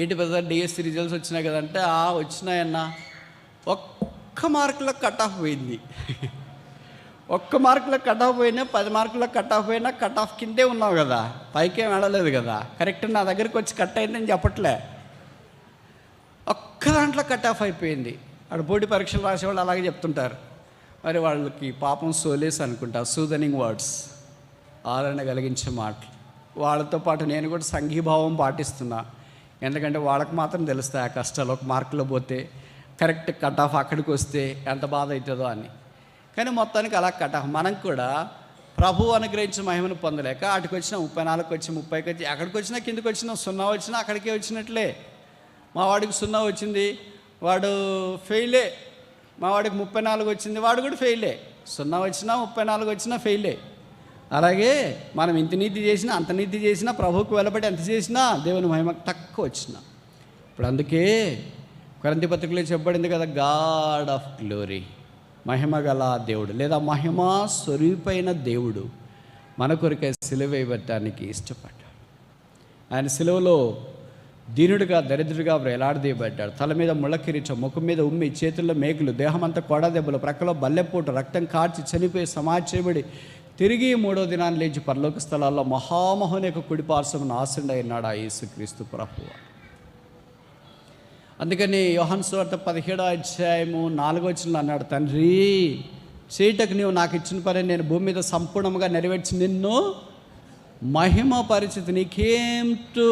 ఏంటి పెద్ద డిఎస్సి రిజల్ట్స్ వచ్చినాయి కదంటే, వచ్చినాయన్నా. ఒక్క మార్కులో కట్ ఆఫ్ పోయింది. ఒక్క మార్కులో కట్ ఆఫ్ పోయినా, 10 మార్కుల్లో కట్ ఆఫ్ పోయినా కట్ ఆఫ్ కిందే ఉన్నావు కదా, పైకేం వెళ్ళలేదు కదా. కరెక్ట్ నా దగ్గరికి వచ్చి కట్ అయిందని చెప్పట్లే, ఒక్క దాంట్లో కట్ ఆఫ్ అయిపోయింది. అక్కడ పోటీ పరీక్షలు రాసేవాళ్ళు అలాగే చెప్తుంటారు. మరి వాళ్ళకి పాపం సోలేస్ అనుకుంటా, సూదనింగ్ వర్డ్స్, ఆదరణ కలిగించే మాటలు. వాళ్ళతో పాటు నేను కూడా సంఘీభావం పాటిస్తున్నా. ఎందుకంటే వాళ్ళకి మాత్రం తెలుస్తాయి ఆ కష్టాలు. ఒక మార్కులో పోతే కరెక్ట్ కట్ ఆఫ్ అక్కడికి వస్తే ఎంత బాధ అవుతుందో అని. కానీ మొత్తానికి అలా కట్ ఆఫ్. మనం కూడా ప్రభువు అనుగ్రహించిన మహిమను పొందలేక అటుకు వచ్చిన 34 వచ్చి 30కి వచ్చి, అక్కడికి వచ్చినా కిందకి వచ్చినా 0 వచ్చినా అక్కడికే వచ్చినట్లే. మా వాడికి 0 వచ్చింది, వాడు ఫెయిలే. మా వాడికి 34 వచ్చింది, వాడు కూడా ఫెయిలే. 0 వచ్చినా 34 వచ్చినా ఫెయిలే. అలాగే మనం ఇంత నీతి చేసినా అంత నీతి చేసినా, ప్రభువుకు వెలబడి ఎంత చేసినా దేవుని మహిమకు తక్కువ వచ్చినా. ఇప్పుడు అందుకే కొరింథీ పత్రికలో చెప్పబడింది కదా, గాడ్ ఆఫ్ గ్లోరీ, మహిమ గల దేవుడు లేదా మహిమా స్వరూపైన దేవుడు మన కొరకే సిలువ వేయబట్టడానికి ఇష్టపడ్డాడు. ఆయన సిలువలో దీనుడిగా దరిద్రుడిగా వేలాడదీయబడ్డాడు. తల మీద ముళ్ళ కిరీటం, ముఖం మీద ఉమ్మి, చేతుల్లో మేకులు, దేహమంతా కొడదెబ్బలు, ప్రక్కలో బల్లెపోటు, రక్తం కార్చి చనిపోయి సమాధి చేయబడి తిరిగి 3వ దినాన్ని లేచి పరలోక స్థలాల్లో మహామహుని యొక్క కుడిపార్శ్వమున ఆసీనుడైనాడు ఆ యేసుక్రీస్తు ప్రభువు. అందుకని యోహాను సువార్త 17వ అధ్యాయము 4వ వచనంలో అన్నాడు, తండ్రి చేయటకు నీవు నాకు ఇచ్చిన పని నేను భూమి మీద సంపూర్ణంగా నెరవేర్చి నిన్ను మహిమ పరిచితి. నీ కేమ్ టు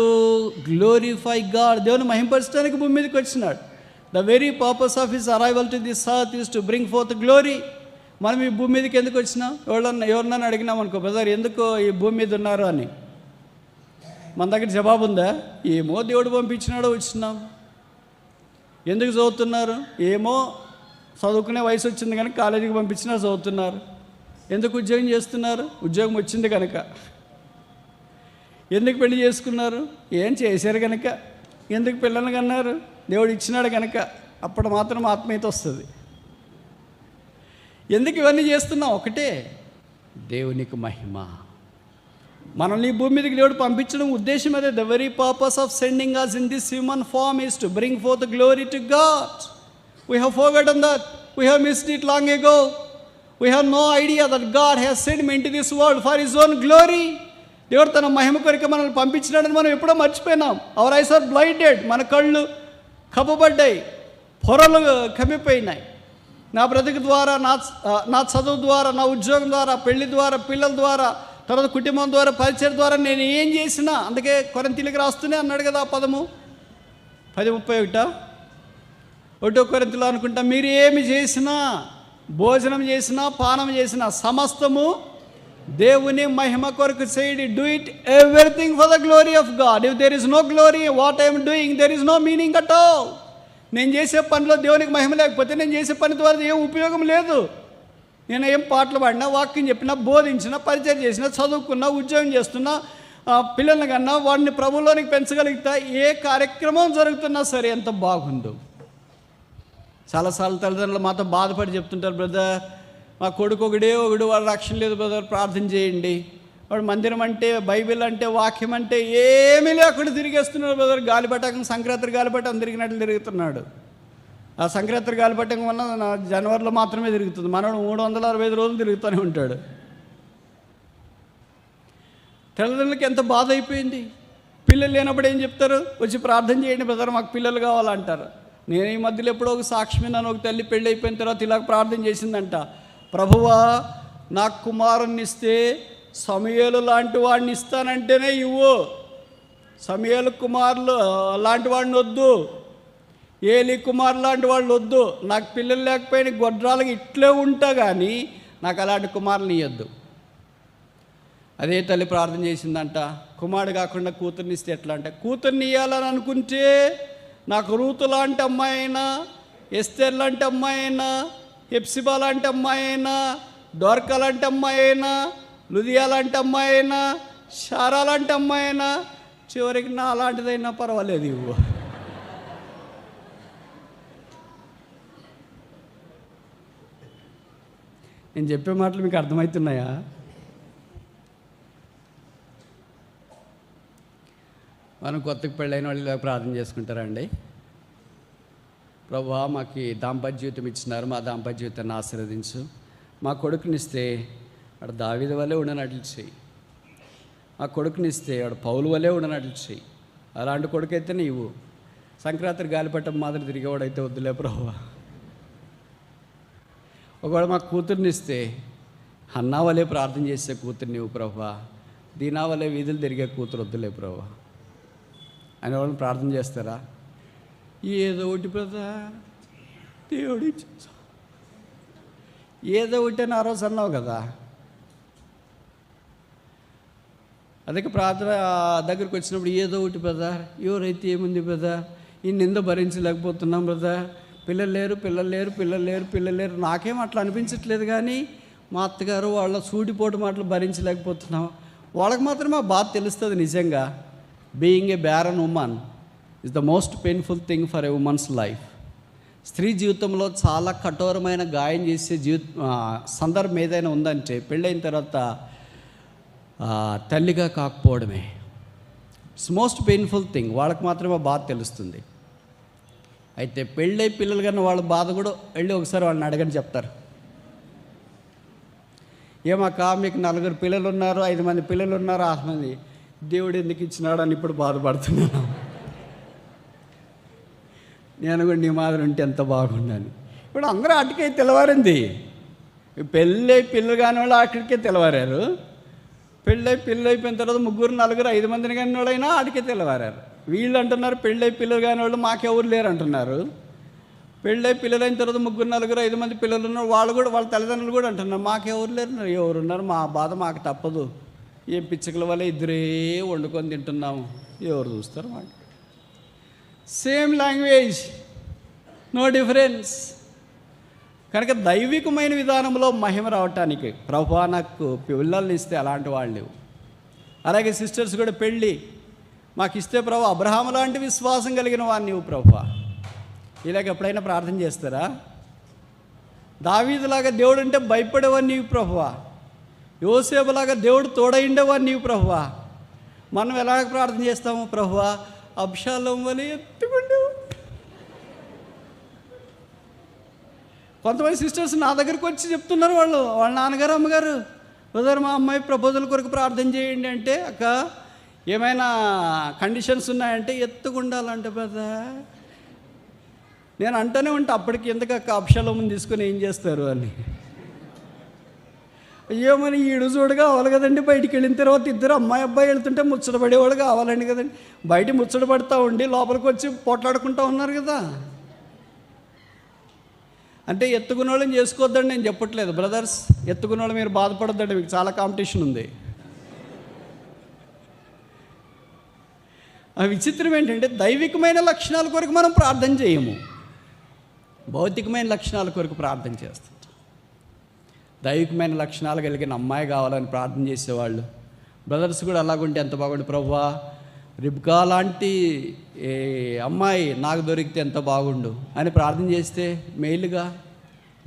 గ్లోరిఫై గాడ్. దేవుని మహిమపరచడానికి భూమి మీదకి వచ్చినాడు. The very purpose of his arrival to this earth is to bring fourth glory. మనం ఈ భూమి మీదకి ఎందుకు వచ్చినాం? ఎవరన్నా అడిగినాం అనుకో, బ్రదర్ ఎందుకు ఈ భూమి మీద ఉన్నారు అని, మన దగ్గర జవాబు ఉందా? ఏమో దేవుడు పంపించినాడో వచ్చినాం. ఎందుకు చదువుతున్నారు? ఏమో చదువుకునే వయసు వచ్చింది కనుక కాలేజీకి పంపించినా చదువుతున్నారు. ఎందుకు ఉద్యోగం చేస్తున్నారు? ఉద్యోగం వచ్చింది కనుక. ఎందుకు పెళ్లి చేసుకున్నారు? ఏం చేశారు కనుక. ఎందుకు పిల్లల్ని కన్నారు? దేవుడు ఇచ్చినాడు కనుక. అప్పుడు మాత్రం ఆత్మీయత వస్తుంది. ఎందుకు ఇవన్నీ చేస్తున్నాం? ఒకటే, దేవునికి మహిమ. మనల్ని ఈ భూమి మీదకి దేవుడు పంపించడం ఉద్దేశం అదే. The very purpose of sending us in this human form is to bring forth the glory to God. We have forgotten that. We have missed it long ago. We have no idea that God has sent me into this world for His own glory. దేవుడు తన మహిమ కొరకు మనల్ని పంపించినాడని మనం ఎప్పుడో మర్చిపోయినాం. Our eyes are blinded. మన కళ్ళు కప్పబడ్డాయి, పొరలు కమ్మిపోయినాయి. నా బ్రతుకు ద్వారా, నా చదువు ద్వారా, నా ఉద్యోగం ద్వారా, పెళ్లి ద్వారా, పిల్లల ద్వారా, తర్వాత కుటుంబం ద్వారా, పరిచయం ద్వారా నేను ఏం చేసినా, అందుకే కొరింథీయులకు రాస్తూనే అన్నాడు కదా ఆ పదము 10:31 1 కొరింథీయులో అనుకుంటా, మీరు ఏమి చేసినా, భోజనం చేసినా, పానం చేసినా సమస్తము దేవుని మహిమ కొరకు చేయండి. Do it everything for the glory of God. If there is no glory what I'm doing, there is no meaning at all. నేను చేసే పనిలో దేవునికి మహిమ లేకపోతే నేను చేసే పని ద్వారా ఏం ఉపయోగం లేదు. నేను ఏం పాటలు పాడినా, వాక్యం చెప్పినా, బోధించినా, పరిచయం చేసినా, చదువుకున్నా, ఉద్యోగం చేస్తున్నా, పిల్లల్ని కన్నా వాడిని ప్రభువులోనికి పెంచగలుగుతా, ఏ కార్యక్రమం జరుగుతున్నా సరే ఎంత బాగుందో. చాలాసార్లు తల్లిదండ్రులు మాతో బాధపడి చెప్తుంటారు, బ్రదర్ మా కొడుకు ఒకడు వాడు రక్షణ లేదు బ్రదర్, ప్రార్థన చేయండి. వాడు మందిరం అంటే, బైబిల్ అంటే, వాక్యం అంటే ఏమీ లేకుండా తిరిగేస్తున్నాడు బ్రదర్. గాలిపటం, సంక్రాంతి గాలిపటం తిరిగినట్లు తిరుగుతున్నాడు. ఆ సంక్రాంతి గాలిపటం వల్ల జనవరిలో మాత్రమే తిరుగుతుంది. మనోడు 365 రోజులు తిరుగుతూనే ఉంటాడు. తల్లిదండ్రులకి ఎంత బాధ అయిపోయింది. పిల్లలు లేనప్పుడు ఏం చెప్తారు? వచ్చి ప్రార్థన చేయండి బ్రదర్, మాకు పిల్లలు కావాలంటారు. నేను ఈ మధ్యలో ఎప్పుడో ఒక సాక్షి విన్నాను, ఒక తల్లి పెళ్ళి అయిపోయిన తర్వాత ఇలాగ ప్రార్థన చేసిందంట, ప్రభువా నాకు కుమారుణ్ణి ఇస్తే సమూయేలు లాంటి వాడిని ఇస్తానంటేనే ఇవ్వు, సమూయేలు కుమారులు లాంటి వాడిని వద్దు, ఏలి కుమారు లాంటి వాళ్ళు వద్దు, నాకు పిల్లలు లేకపోయినా గొడ్రాలకి ఇట్లే ఉంటా కానీ నాకు అలాంటి కుమారుని ఇవ్వద్దు. అదే తల్లి ప్రార్థన చేసిందంట, కుమారుడు కాకుండా కూతుర్ని ఇస్తే ఎట్లా అంటే, కూతుర్ని ఇవ్వాలని అనుకుంటే నాకు రూతు లాంటి అమ్మాయి అయినా, ఎస్తేర్ లాంటి అమ్మాయి అయినా, హెప్సిబా లాంటి అమ్మాయి అయినా, దోర్కా లాంటి అమ్మాయి అయినా, లుదియా లాంటి అమ్మాయి అయినా, షారా లాంటి అమ్మాయి అయినా, చివరికి నా అలాంటిదైనా పర్వాలేదు ఇవ్వు. నేను చెప్పే మాటలు మీకు అర్థమవుతున్నాయా? మనం కొత్తకు పెళ్ళైన వాళ్ళు ఇలా ప్రార్థన చేసుకుంటారండి, ప్రభువా మాకు దాంపత్య జీవితం ఇచ్చినారు, మా దాంపత్య జీవితాన్ని ఆశీర్వదించు, మా కొడుకునిస్తే వాడు దావీదు వలె ఉండనట్లు చెయ్యి, మా కొడుకునిస్తే వాడు పౌలు వలె ఉండనట్లు చెయ్యి, అలాంటి కొడుకైతే నీవు సంక్రాంతి గాలిపట్టం మాదిరి తిరిగేవాడైతే వద్దులే ప్రభువా. ఒకవేళ మా కూతుర్నిస్తే అన్నా వలే ప్రార్థన చేసే కూతురు నీవు ప్రభువా, దీనా వలే వీధులు తిరిగే కూతురు వద్దులే ప్రభువా అని వాళ్ళని ప్రార్థన చేస్తారా? ఏదో ఒకటి బ్రదర్ దేవుడు ఇచ్చా, ఏదో ఒకటి అని ఆ రోజు అన్నావు కదా. అదే ప్రార్థన దగ్గరికి వచ్చినప్పుడు ఏదో ఒకటి బ్రదర్, ఎవరైతే ఏముంది బ్రదర్, ఈ నింద భరించలేకపోతున్నాం బ్రదర్, పిల్లలు లేరు, పిల్లలు లేరు, పిల్లలు లేరు, పిల్లలు లేరు. నాకేం అట్లా అనిపించట్లేదు, కానీ మా అత్తగారు వాళ్ళ సూటిపోటు మాటలు భరించలేకపోతున్నాం. వాళ్ళకి మాత్రమే ఆ బాధ తెలుస్తుంది. నిజంగా being a barren women is the most painful thing for a women's life. స్త్రీ జీవితంలో చాలా కఠోరమైన గాయం చేసే సందర్భం ఏదైనా ఉందంటే పెళ్ళైన తర్వాత తల్లిగా కాకపోవడమే. It's most painful thing. వాళ్ళకి మాత్రమే బాధ తెలుస్తుంది. అయితే పెళ్ళై పిల్లలు కన్నా వాళ్ళ బాధ కూడా వెళ్ళి ఒకసారి వాళ్ళని అడగని చెప్తారు. ఏమక్క మీకు 4 పిల్లలు ఉన్నారు, 5 మంది పిల్లలు ఉన్నారు, 6 మంది, దేవుడు ఎందుకు ఇచ్చినాడు అని ఇప్పుడు బాధపడుతున్నాను. నేను కూడా నీ మాదిరి ఉంటే ఎంత బాగుండాను. ఇప్పుడు అందరూ అటుకే తెల్లవారింది. పెళ్ళై పిల్లలు కాని వాళ్ళు అక్కడికే తెల్లవారారు. పెళ్ళై పిల్లలు అయిపోయిన తర్వాత 3, 4, 5 మందిని కాని వాళ్ళైనా అటుకే తెల్లవారారు. వీళ్ళు అంటున్నారు పెళ్ళై పిల్లలు కాని వాళ్ళు మాకెవరు లేరు అంటున్నారు. పెళ్ళై పిల్లలైన తర్వాత 3, 4, 5 మంది పిల్లలు ఉన్నారు. వాళ్ళు కూడా వాళ్ళ తల్లిదండ్రులు కూడా అంటున్నారు మాకెవరు లేరు. ఎవరున్నారు, మా బాధ మాకు తప్పదు, ఏం పిచ్చకల వల్ల ఇద్దరే వండుకొని తింటున్నాము, ఎవరు చూస్తారు మాకు. Same language, no difference. కనుక దైవికమైన విధానంలో మహిమ రావటానికి ప్రభువా నాకు పిల్లల్ని ఇస్తే అలాంటి వాళ్ళు. అలాగే సిస్టర్స్ కూడా పెళ్ళి మాకు ఇస్తే ప్రభు అబ్రహాము లాంటి విశ్వాసం కలిగిన వాడిని నీవు ప్రభువా. ఇలాగ ఎప్పుడైనా ప్రార్థన చేస్తారా? దావీదులాగా దేవుడు అంటే భయపడేవాడిని నీవు ప్రభువా. యోసేపులాగా దేవుడు తోడైండేవాడిని నీవు ప్రభువా. మనం ఎలాగ ప్రార్థన చేస్తాము ప్రభువా? అబ్షాలోము వలె ఎత్తుకుండు. కొంతమంది సిస్టర్స్ నా దగ్గరికి వచ్చి చెప్తున్నారు, వాళ్ళ నాన్నగారు అమ్మగారు, బ్రదర్ మా అమ్మాయి ప్రపోజల్ కొరకు ప్రార్థన చేయండి అంటే, అక్క ఏమైనా కండిషన్స్ ఉన్నాయంటే ఎత్తుకుండాలంటే బ్రదర్. నేను అంటూనే ఉంటా అప్పటికి, ఎందుకక్క అబ్షాలోముని తీసుకొని ఏం చేస్తారు అని. ఏమని ఈడు చూడు కావాలి కదండి. బయటికి వెళ్ళిన తర్వాత ఇద్దరు అమ్మాయి అబ్బాయి వెళ్తుంటే ముచ్చటపడేవాళ్ళు కావాలండి కదండి. బయట ముచ్చటపడతా ఉండి లోపలికి వచ్చి పోట్లాడుకుంటూ ఉన్నారు కదా. అంటే ఎత్తుకున్న వాళ్ళని చేసుకోవద్దండి నేను చెప్పట్లేదు బ్రదర్స్. ఎత్తుకున్న వాళ్ళు మీరు బాధపడొద్దండి, మీకు చాలా కాంపిటీషన్ ఉంది. ఆ విచిత్రం ఏంటంటే దైవికమైన లక్షణాల కొరకు మనం ప్రార్థన చేయము, భౌతికమైన లక్షణాల కొరకు ప్రార్థన చేస్తాం. దైవికమైన లక్షణాలు కలిగిన అమ్మాయి కావాలని ప్రార్థన చేసేవాళ్ళు. బ్రదర్స్ కూడా అలాగుంటే ఎంత బాగుండు ప్రభువా. రిబ్కా లాంటి అమ్మాయి నాకు దొరికితే ఎంత బాగుండు అని ప్రార్థన చేస్తే మేలుగా.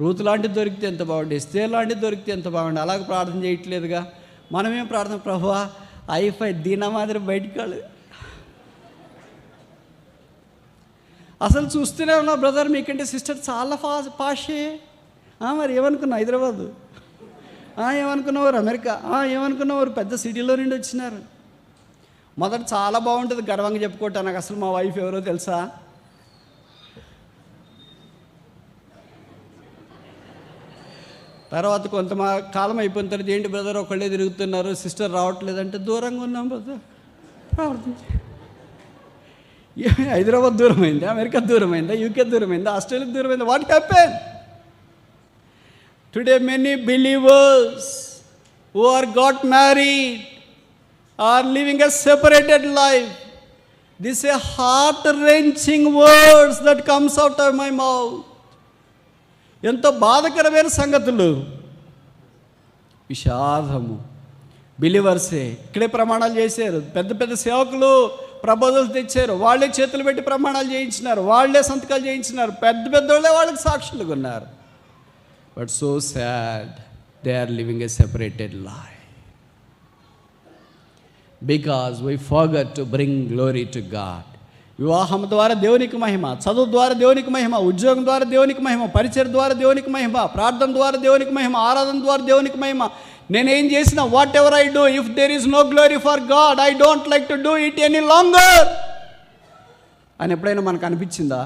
రూతు లాంటిది దొరికితే ఎంత బాగుండు, ఎస్తేర్ లాంటిది దొరికితే ఎంత బాగుండు. అలాగ ప్రార్థన చేయట్లేదుగా. మనమేం ప్రార్థన ప్రభువా ఐఫై దీనా మాదిరి బయటికి. అసలు చూస్తూనే ఉన్నా బ్రదర్ మీకంటే సిస్టర్ చాలా పాషే. మరి ఏమనుకున్నా హైదరాబాదు, ఏమనుకున్నవారు అమెరికా, ఏమనుకున్నవారు పెద్ద సిటీలో నుండి వచ్చినారు. మొదట చాలా బాగుంటుంది గర్వంగా చెప్పుకోవటం, నాకు అసలు మా వైఫ్ ఎవరో తెలుసా. తర్వాత కొంత కాలం అయిపోయిన తర్వాత ఏంటి బ్రదర్ ఒకళ్ళే తిరుగుతున్నారు, సిస్టర్ రావట్లేదంటే దూరంగా ఉన్నాం బ్రదర్. ప్రార్థించి హైదరాబాద్ దూరమైందా, అమెరికా దూరమైందా, యూకే దూరమైందా, ఆస్ట్రేలియా దూరమైందా, what happen? Today many believers who are got married are living a separated life. This is a heart-wrenching words that comes out of my mouth. ఎంతో బాధకరమైన సంగతులు. విషాదము. బిలీవర్సే ఇక్కడే ప్రమాణాలు చేశారు. పెద్ద పెద్ద సేవకులు ప్రపోజల్స్ తెచ్చారు, వాళ్ళే చేతులు పెట్టి ప్రమాణాలు చేయించినారు, వాళ్ళే సంతకాలు చేయించినారు, పెద్ద పెద్దోళ్ళే వాళ్ళకి సాక్షులుగా ఉన్నారు. But so sad, they are living a separated life. Because we forgot to bring glory to God. వివాహం ద్వారా దేవునికి మహిమ, చదువు ద్వారా దేవునికి మహిమ, ఉద్యోగం ద్వారా దేవునికి మహిమ, పరిచయం ద్వారా దేవునికి మహిమ, ప్రార్థన ద్వారా దేవునికి మహిమ, ఆరాధన ద్వారా దేవునికి మహిమ. నేనేం చేసినా whatever I do, if there is no glory for God I don't like to do it any longer అని ఎప్పుడైనా మనకు అనిపించిందా?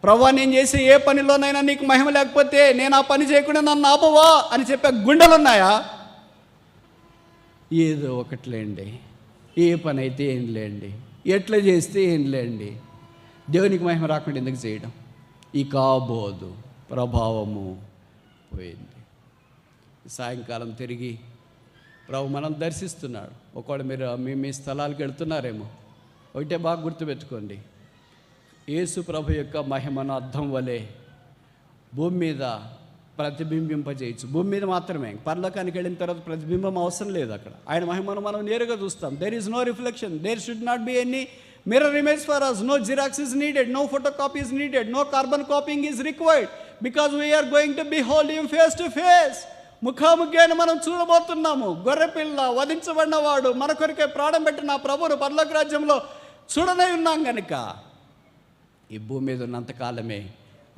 ప్రభువా నేను చేసే ఏ పనిలోనైనా నీకు మహిమ లేకపోతే నేను ఆ పని చేయకుండా నన్ను ఆపవా అని చెప్పే గుండెలు ఉన్నాయా? ఏదో ఒకట్లేండి, ఏ పని అయితే ఏం లేండి, ఎట్లా చేస్తే ఏం లేండి, దేవునికి మహిమ రాకుండా ఎందుకు చేయడం? ఈ కాబోదు ప్రభావము పోయింది. సాయంకాలం తిరిగి ప్రభు మనం దర్శిస్తున్నాడు. ఒకవేళ మీరు మీ స్థలాలకు వెళ్తున్నారేమో, ఒకటే బాగా గుర్తుపెట్టుకోండి, యేసు ప్రభు యొక్క మహిమను అద్దం వలె భూమి మీద ప్రతిబింబింపజేయచ్చు. భూమి మీద మాత్రమే, పరలోకానికి వెళ్ళిన తర్వాత ప్రతిబింబం అవసరం లేదు. అక్కడ ఆయన మహిమను మనం నేరుగా చూస్తాం. There is no reflection, there should not be any mirror image for us, no xerox is needed, no photocopy is needed, no carbon copying is required, because we are going to behold him face to face. ముఖాముఖి అని మనం చూడబోతున్నాము. గొర్రెపిల్ల వధించబడినవాడు మన కొరకే ప్రాణం పెట్టిన ప్రభువును పరలోక రాజ్యంలో చూడనే ఉన్నాం కనుక ఈ భూమి మీద ఉన్నంతకాలమే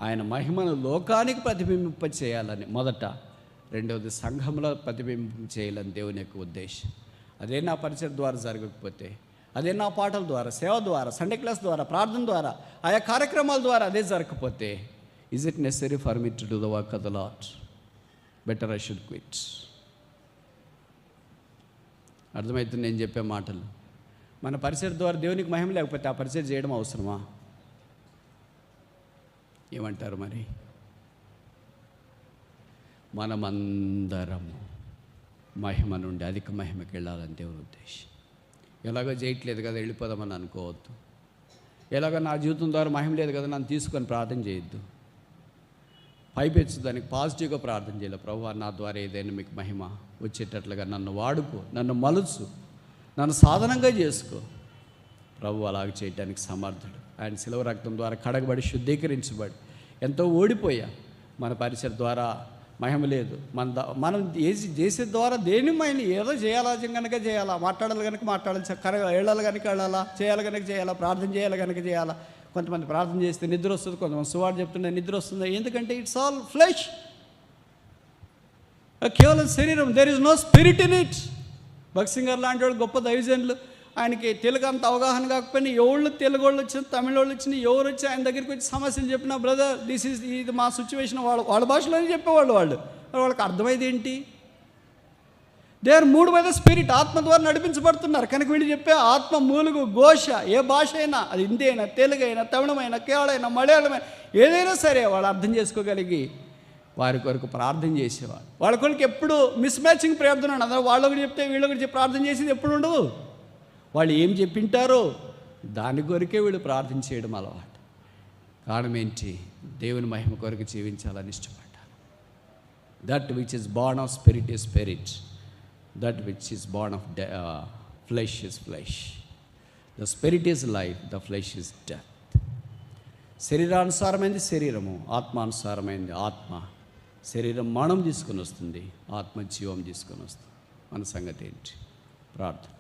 ఆయన మహిమను లోకానికి ప్రతిబింబింప చేయాలని మొదట, రెండవది సంఘంలో ప్రతిబింబం చేయాలని దేవుని యొక్క ఉద్దేశం. అదే నా పరిచయం ద్వారా జరగకపోతే, అదే నా పాటల ద్వారా, సేవ ద్వారా, సండే క్లాస్ ద్వారా, ప్రార్థన ద్వారా, ఆయా కార్యక్రమాల ద్వారా అదే జరగకపోతే, is it necessary for me to do the work of the lord? Better I should quit. అర్థమవుతుంది నేను చెప్పే మాటలు. మన పరిచయం ద్వారా దేవునికి మహిమ లేకపోతే ఆ పరిచయం చేయడం అవసరమా? ఏమంటారు మరి? మనమందరము మహిమ నుండి అధిక మహిమకి వెళ్ళాలని దేవుని ఉద్దేశం. ఎలాగో చేయట్లేదు కదా వెళ్ళిపోదామని అనుకోవద్దు. ఎలాగో నా జీవితం ద్వారా మహిమ లేదు కదా నన్ను తీసుకొని ప్రార్థన చేయొద్దు. పైపెచ్చు దానికి పాజిటివ్గా ప్రార్థన చేయాలి. ప్రభువా, నా ద్వారా ఏదైనా మీకు మహిమ వచ్చేటట్లుగా నన్ను వాడుకో, నన్ను మలుచు, నన్ను సాధనంగా చేసుకో. ప్రభు అలాగ చేయడానికి సమర్థుడు. ఆయన శిలువ రక్తం ద్వారా కడగబడి శుద్ధీకరించబడి ఎంతో ఓడిపోయా. మన పరిచయం ద్వారా మహిమ లేదు. మనం చేసే ద్వారా దేని మహిమ ఏదో చేయాలా కనుక చేయాలా, మాట్లాడాలి కనుక మాట్లాడాలి, వెళ్ళాలి కనుక వెళ్ళాలా, చేయాలి కనుక చేయాలా, ప్రార్థన చేయాలి కనుక చేయాలా. కొంతమంది ప్రార్థన చేస్తే నిద్ర వస్తుంది, కొంతమంది సువార్త చెప్తుంటే నిద్ర వస్తుంది. ఎందుకంటే ఇట్స్ ఆల్ ఫ్లెష్, కేవలం శరీరం. There is no spirit in it. Bakht Singh లాంటి వాళ్ళు గొప్ప దైవజనులు, ఆయనకి తెలుగు అంత అవగాహన కాకపోయినా ఎవళ్ళు తెలుగు వాళ్ళు వచ్చిన, తమిళ వాళ్ళు వచ్చిన, ఎవరు వచ్చి ఆయన దగ్గరికి వచ్చి సమస్యలు చెప్పిన, బ్రదర్ ఇది మా సిచ్యువేషన్, వాళ్ళ భాషలోనే చెప్పేవాళ్ళు. వాళ్ళకి అర్థమైంది ఏంటి? దే ఆర్ మూడు మీద స్పిరిట్, ఆత్మ ద్వారా నడిపించబడుతున్నారు. కనుక వీళ్ళు చెప్పే ఆత్మ మూలుగు ఘోష, ఏ భాష అయినా, అది హిందీ అయినా, తెలుగు అయినా, తమిళమైనా, కేవలైనా, మలయాళమైనా, ఏదైనా సరే వాళ్ళు అర్థం చేసుకోగలిగి వారి కొరకు ప్రార్థన చేసేవారు. వాళ్ళ కొరకు ఎప్పుడు మిస్ మ్యాచింగ్ ప్రార్థన ఉండదు. వాళ్ళొకటి చెప్తే వీళ్ళొకటి చెప్పి ప్రార్థన చేసేది ఎప్పుడు ఉండదు. వాళ్ళు ఏం చెప్పింటారో దాని కొరకే వీళ్ళు ప్రార్థన చేయడం అలవాటు. కారణం ఏంటి? దేవుని మహిమ కొరకు జీవించాలని ఇష్టపడ్డారు. That which is born of spirit is spirit, that which is born of flesh is flesh. The spirit is life, the flesh is death. శరీరానుసారమైంది శరీరము, ఆత్మానుసారమైంది ఆత్మ. శరీరం మరణం తీసుకొని వస్తుంది, ఆత్మ జీవం తీసుకొని వస్తుంది. మన సంగతి ఏంటి? ప్రార్థన.